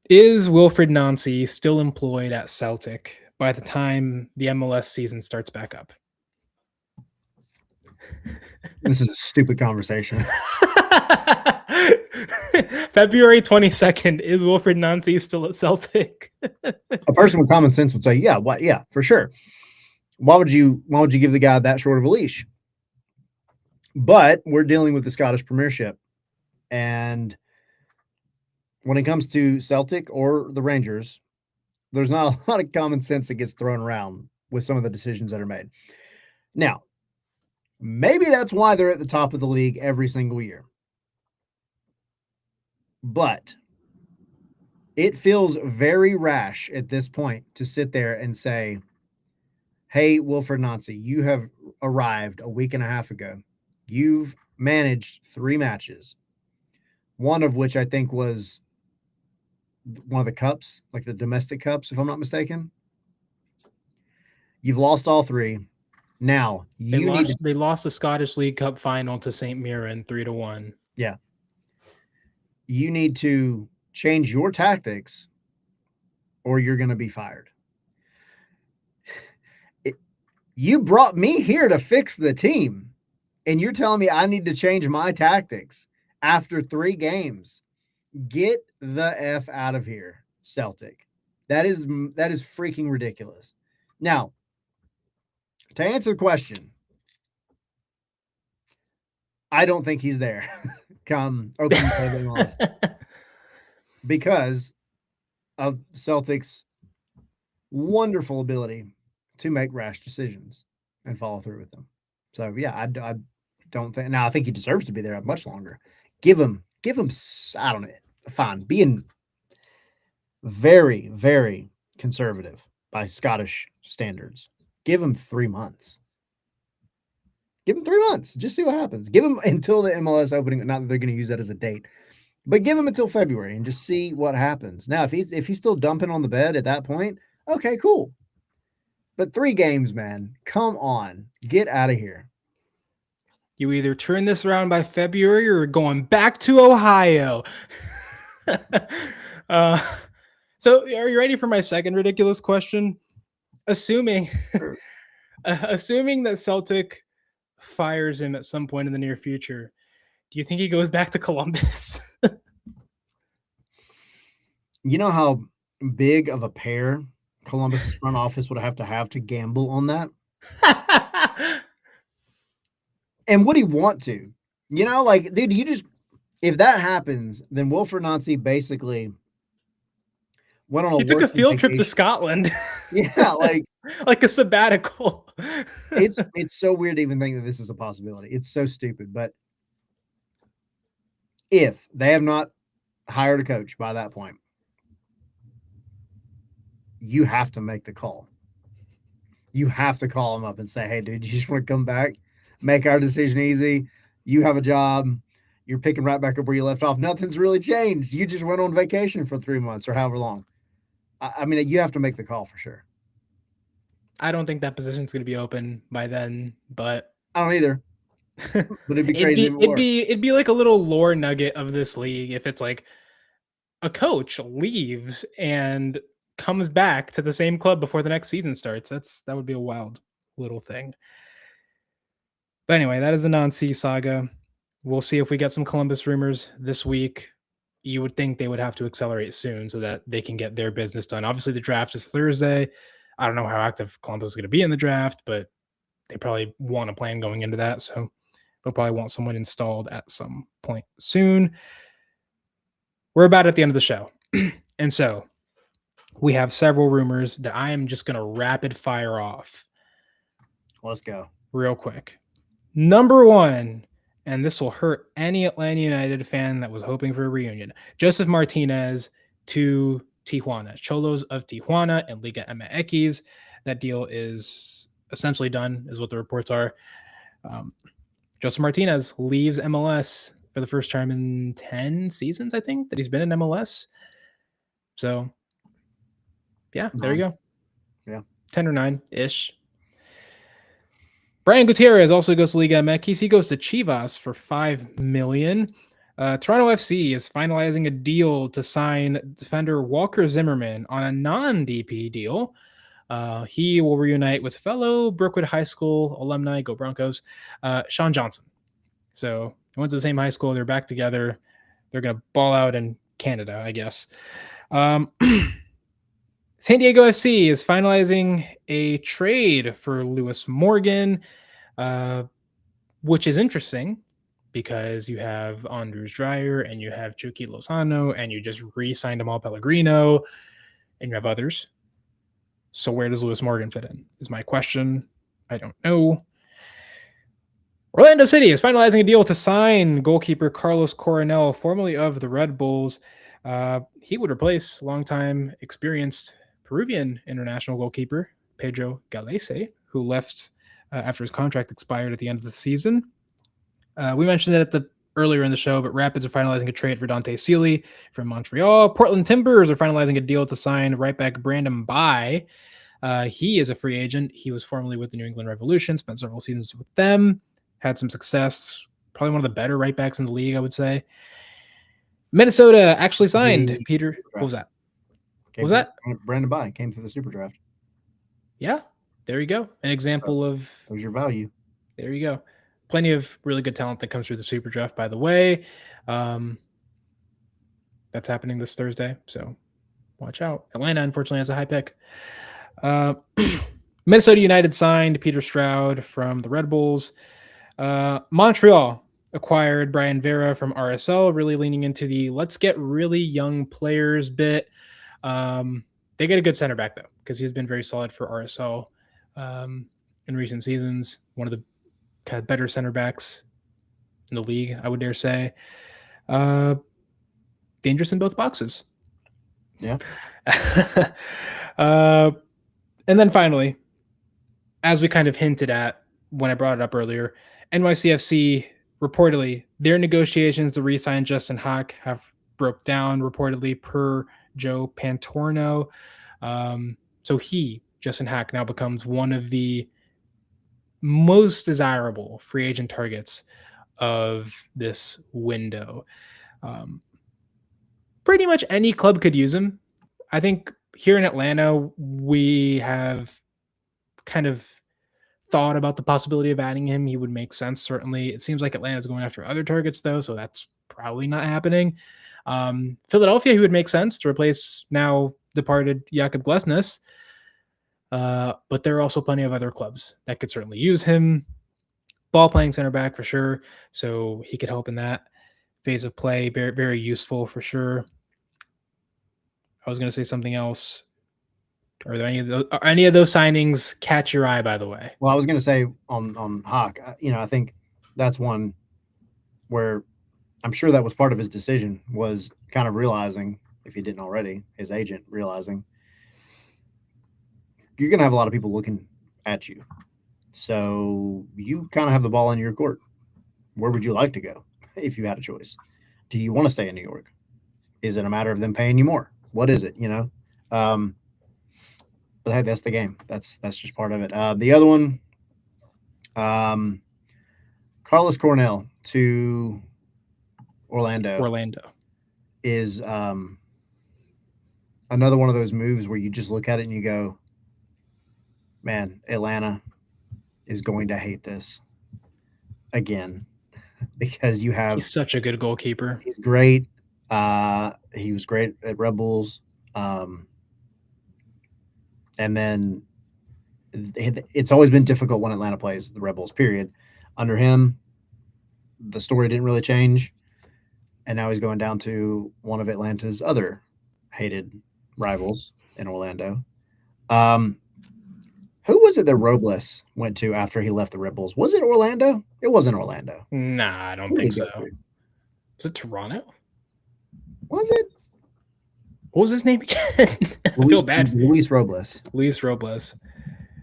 Speaker 2: Is Wilfried Nancy still employed at Celtic by the time the MLS season starts back up?
Speaker 1: This is a stupid conversation.
Speaker 2: February 22nd, is Wilfried Nancy still at Celtic?
Speaker 1: A person with common sense would say, yeah, yeah, for sure. Why would you give the guy that short of a leash? But we're dealing with the Scottish Premiership. And when it comes to Celtic or the Rangers, there's not a lot of common sense that gets thrown around with some of the decisions that are made. Now, maybe that's why they're at the top of the league every single year. But it feels very rash at this point to sit there and say, hey, Wilfried Nancy, you have arrived a week and a half ago. You've managed 3 matches, one of which I think was one of the cups, like the domestic cups, if I'm not mistaken. You've lost all 3. Now
Speaker 2: they lost the Scottish League Cup final to St. Mirren 3-1.
Speaker 1: Yeah. You need to change your tactics or you're going to be fired. You brought me here to fix the team, and you're telling me I need to change my tactics after 3 games. Get the F out of here, Celtic. That is freaking ridiculous. Now, to answer the question, I don't think he's there come opening day loss because of Celtic's wonderful ability to make rash decisions and follow through with them. So yeah, I don't think. Now I think he deserves to be there much longer. Give him. I don't know. Fine, being very, very conservative by Scottish standards. Give him 3 months. Give him 3 months. Just see what happens. Give him until the MLS opening. Not that they're going to use that as a date, but give him until February and just see what happens. Now, if he's still dumping on the bed at that point, okay, cool. But 3 games, man. Come on. Get out of here.
Speaker 2: You either turn this around by February or going back to Ohio. So are you ready for my second ridiculous question? Assuming that Celtic fires him at some point in the near future, do you think he goes back to Columbus?
Speaker 1: You know how big of a pair Columbus front office would have to gamble on that? And would he want to? You know, like, dude, if that happens, then Wilfried Nancy basically went on
Speaker 2: he took a field trip to Scotland.
Speaker 1: Yeah,
Speaker 2: like a sabbatical.
Speaker 1: It's so weird to even think that this is a possibility. It's so stupid. But if they have not hired a coach by that point, you have to make the call. You have to call him up and say, hey, dude, you just want to come back, make our decision easy. You have a job. You're picking right back up where you left off. Nothing's really changed. You just went on vacation for 3 months or however long. I mean, you have to make the call for sure.
Speaker 2: I don't think that position's going to be open by then, but
Speaker 1: I don't either. But it'd be crazy.
Speaker 2: It'd be like a little lore nugget of this league if it's like a coach leaves and comes back to the same club before the next season starts. That would be a wild little thing. But anyway, that is the Nancy saga. We'll see if we get some Columbus rumors this week. You would think they would have to accelerate soon so that they can get their business done. Obviously, the draft is Thursday. I don't know how active Columbus is going to be in the draft, but they probably want a plan going into that. So they'll probably want someone installed at some point soon. We're about at the end of the show. And so we have several rumors that I am just going to rapid fire off.
Speaker 1: Let's go.
Speaker 2: Real quick. Number 1, and this will hurt any Atlanta United fan that was hoping for a reunion. Joseph Martinez to Tijuana, Cholos of Tijuana and Liga MX. That deal is essentially done, is what the reports are. Joseph Martinez leaves MLS for the first time in 10 seasons, I think, that he's been in MLS. So, yeah, there you go.
Speaker 1: Yeah.
Speaker 2: 10 or 9-ish. Brian Gutierrez also goes to Liga MX. He goes to Chivas for $5 million. Toronto FC is finalizing a deal to sign defender Walker Zimmerman on a non-DP deal. He will reunite with fellow Brookwood High School alumni, go Broncos, Sean Johnson. So they went to the same high school. They're back together. They're going to ball out in Canada, I guess. San Diego FC is finalizing a trade for Lewis Morgan, which is interesting because you have Andres Dreyer and you have Chucky Lozano and you just re-signed Amal Pellegrino and you have others. So where does Lewis Morgan fit in is my question. I don't know. Orlando City is finalizing a deal to sign goalkeeper Carlos Coronel, formerly of the Red Bulls. He would replace longtime experienced Peruvian international goalkeeper Pedro Galese, who left after his contract expired at the end of the season. We mentioned it earlier in the show, but Rapids are finalizing a trade for Dante Sealy from Montreal. Portland Timbers are finalizing a deal to sign right back Brandon Bai. He is a free agent. He was formerly with the New England Revolution, spent several seasons with them, had some success, probably one of the better right backs in the league, I would say. Minnesota actually signed Peter. What was that? What was that?
Speaker 1: Brandon Bai came through the super draft.
Speaker 2: Yeah, there you go. An example of.
Speaker 1: There's your value.
Speaker 2: There you go. Plenty of really good talent that comes through the super draft, by the way. That's happening this Thursday, so watch out. Atlanta, unfortunately, has a high pick. Minnesota United signed Peter Stroud from the Red Bulls. Montreal acquired Brian Vera from RSL, really leaning into the let's get really young players bit. They get a good center back, though, because he's been very solid for RSL in recent seasons. One of the kind of better center backs in the league, I would dare say. Dangerous in both boxes.
Speaker 1: Yeah.
Speaker 2: And then finally, as we kind of hinted at when I brought it up earlier, NYCFC reportedly their negotiations to re-sign Justin Haak have broke down reportedly per Joe Pantorno. So Justin Haak, now becomes one of the most desirable free agent targets of this window. Pretty much any club could use him. I think here in Atlanta, we have kind of thought about the possibility of adding him. He would make sense, certainly. It seems like Atlanta's going after other targets, though, so that's probably not happening. Philadelphia, he would make sense to replace now departed Jakob Glesnes. But there are also plenty of other clubs that could certainly use him. Ball playing center back for sure, so he could help in that phase of play. Very, very useful for sure. I was going to say something else. Are there any of those signings catch your eye, by the way?
Speaker 1: Well, I was going to say on Hawk, I think that's one where I'm sure that was part of his decision, was kind of realizing, if he didn't already, his agent realizing you're going to have a lot of people looking at you. So you kind of have the ball in your court. Where would you like to go if you had a choice? Do you want to stay in New York? Is it a matter of them paying you more? What is it, But hey, that's the game. That's just part of it. The other one, Carlos Cornell to
Speaker 2: Orlando
Speaker 1: is another one of those moves where you just look at it and you go, man, Atlanta is going to hate this again because you have.
Speaker 2: He's such a good goalkeeper.
Speaker 1: He's great. He was great at Red Bulls. And then it's always been difficult when Atlanta plays the Red Bulls, period. Under him, the story didn't really change. And now he's going down to one of Atlanta's other hated rivals in Orlando. Who was it that Robles went to after he left the Red Bulls? Was it Orlando? It wasn't Orlando.
Speaker 2: Nah, I don't think so. Was it Toronto?
Speaker 1: Was it?
Speaker 2: What was his name again? I feel bad.
Speaker 1: Luis Robles.
Speaker 2: Luis Robles.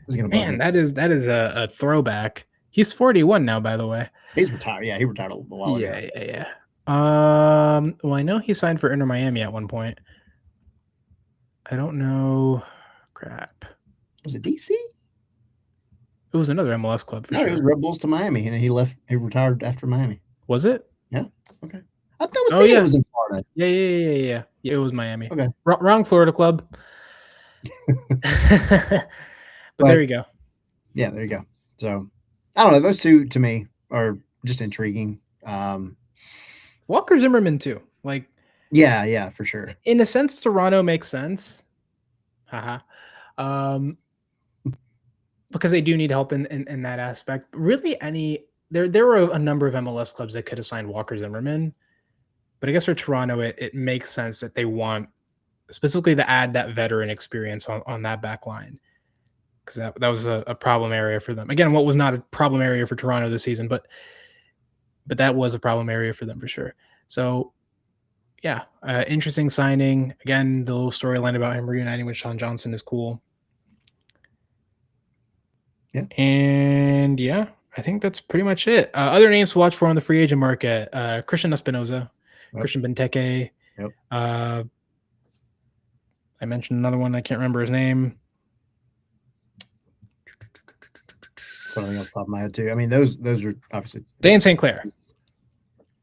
Speaker 1: Is gonna bug
Speaker 2: Man,
Speaker 1: me.
Speaker 2: that is a throwback. He's 41 now, by the way.
Speaker 1: He's retired. Yeah, he retired a while ago.
Speaker 2: Yeah. Well, I know he signed for Inter Miami at one point. I don't know. Crap.
Speaker 1: Was it DC?
Speaker 2: It was another MLS club for
Speaker 1: No,
Speaker 2: sure.
Speaker 1: it was Red Bulls to Miami, and he left. He retired after Miami.
Speaker 2: Was it?
Speaker 1: Yeah. Okay. I was thinking it was in Florida.
Speaker 2: Yeah. It was Miami.
Speaker 1: Okay.
Speaker 2: Wrong Florida club. But there you go.
Speaker 1: Yeah, there you go. So I don't know. Those two to me are just intriguing.
Speaker 2: Walker Zimmerman too. Like,
Speaker 1: yeah, for sure.
Speaker 2: In a sense, Toronto makes sense. Haha. Because they do need help in that aspect. Really, there were a number of MLS clubs that could have signed Walker Zimmerman, but I guess for Toronto, it makes sense that they want specifically to add that veteran experience on that back line, because that was a problem area for them. Again, what was not a problem area for Toronto this season, but that was a problem area for them for sure. So yeah, interesting signing. Again, the little storyline about him reuniting with Sean Johnson is cool.
Speaker 1: Yeah.
Speaker 2: And yeah, I think that's pretty much it. Other names to watch for on the free agent market: Christian Espinoza, Christian Benteke.
Speaker 1: Yep.
Speaker 2: I mentioned another one. I can't remember his name.
Speaker 1: Something off the top of my head too. I mean, those are obviously
Speaker 2: Dane St. Clair.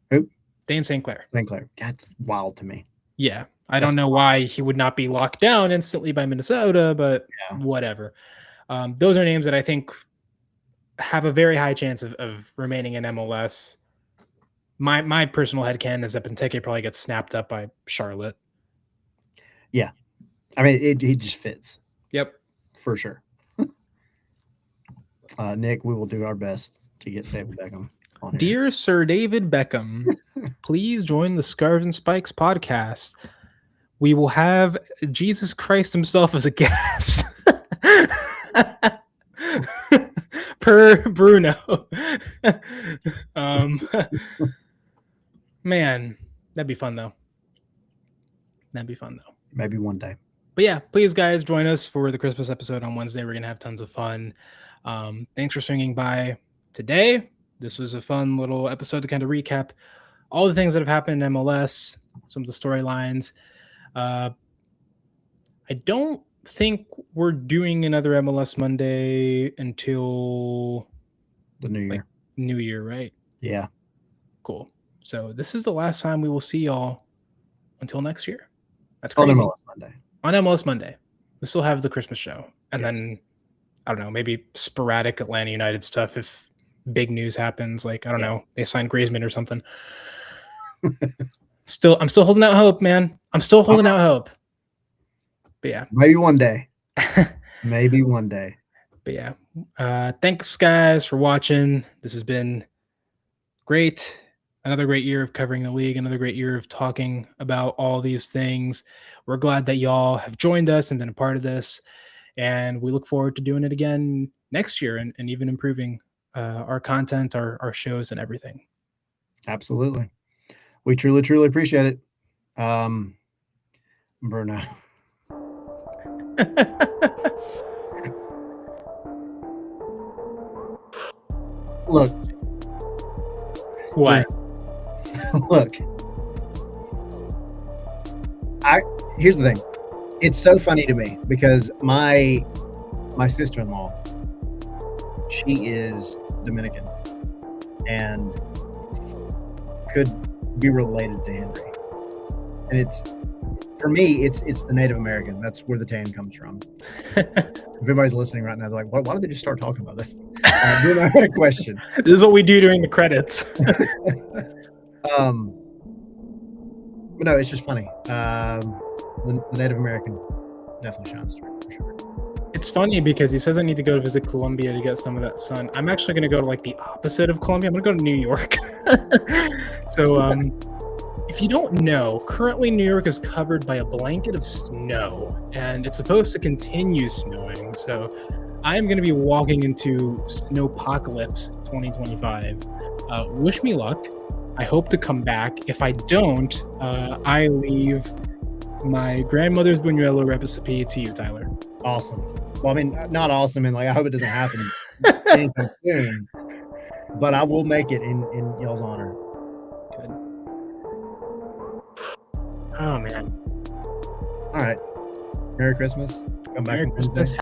Speaker 1: Who?
Speaker 2: Dane St. Clair.
Speaker 1: St. Clair. That's wild to me.
Speaker 2: Yeah, I don't know why he would not be locked down instantly by Minnesota, but whatever. Those are names that I think have a very high chance of remaining in MLS. My personal headcanon is that Benteke probably gets snapped up by Charlotte.
Speaker 1: Yeah. I mean, he just fits.
Speaker 2: Yep.
Speaker 1: For sure. Nick, we will do our best to get David Beckham on here.
Speaker 2: Dear Sir David Beckham, please join the Scarves and Spikes podcast. We will have Jesus Christ himself as a guest. Per Bruno. Man, that'd be fun though.
Speaker 1: Maybe one day.
Speaker 2: But yeah, please guys join us for the Christmas episode on Wednesday. We're gonna have tons of fun. Thanks for swinging by today. This was a fun little episode to kind of recap all the things that have happened in MLS, some of the storylines. I don't think we're doing another MLS Monday until
Speaker 1: the new year.
Speaker 2: New Year, right?
Speaker 1: Yeah.
Speaker 2: Cool. So this is the last time we will see y'all until next year. That's crazy.
Speaker 1: On MLS Monday.
Speaker 2: On MLS Monday. We still have the Christmas show. And then, I don't know, maybe sporadic Atlanta United stuff if big news happens. Like, I don't know, they signed Griezmann or something. I'm still holding out hope, man. I'm still holding out hope. But yeah.
Speaker 1: Maybe one day. Maybe one day.
Speaker 2: But yeah. Thanks, guys, for watching. This has been great. Another great year of covering the league. Another great year of talking about all these things. We're glad that y'all have joined us and been a part of this. And we look forward to doing it again next year and even improving our content, our shows, and everything.
Speaker 1: Absolutely. We truly, truly appreciate it. Bruno. Look.
Speaker 2: What?
Speaker 1: Look. Here's the thing. It's so funny to me because my sister-in-law, she is Dominican and could be related to Henry. And it's, for me, it's the Native American. That's where the tan comes from. If everybody's listening right now, they're like, why don't they just start talking about this? I had a question.
Speaker 2: This is what we do during the credits.
Speaker 1: But no, it's just funny. The Native American definitely shines through for sure.
Speaker 2: It's funny because he says I need to go to visit Colombia to get some of that sun. I'm actually going to go to like the opposite of Colombia. I'm going to go to New York. So if you don't know, currently New York is covered by a blanket of snow and it's supposed to continue snowing. So I am going to be walking into snowpocalypse 2025. Wish me luck. I hope to come back. If I don't, I leave My grandmother's buñuelo recipe to you, Tyler.
Speaker 1: Awesome. Well, I mean, not awesome, and like I hope it doesn't happen anytime soon, but I will make it in y'all's honor.
Speaker 2: Good.
Speaker 3: Oh man.
Speaker 1: All right. Merry Christmas. Come back
Speaker 2: Merry
Speaker 1: on
Speaker 2: Christmas.
Speaker 1: Wednesday.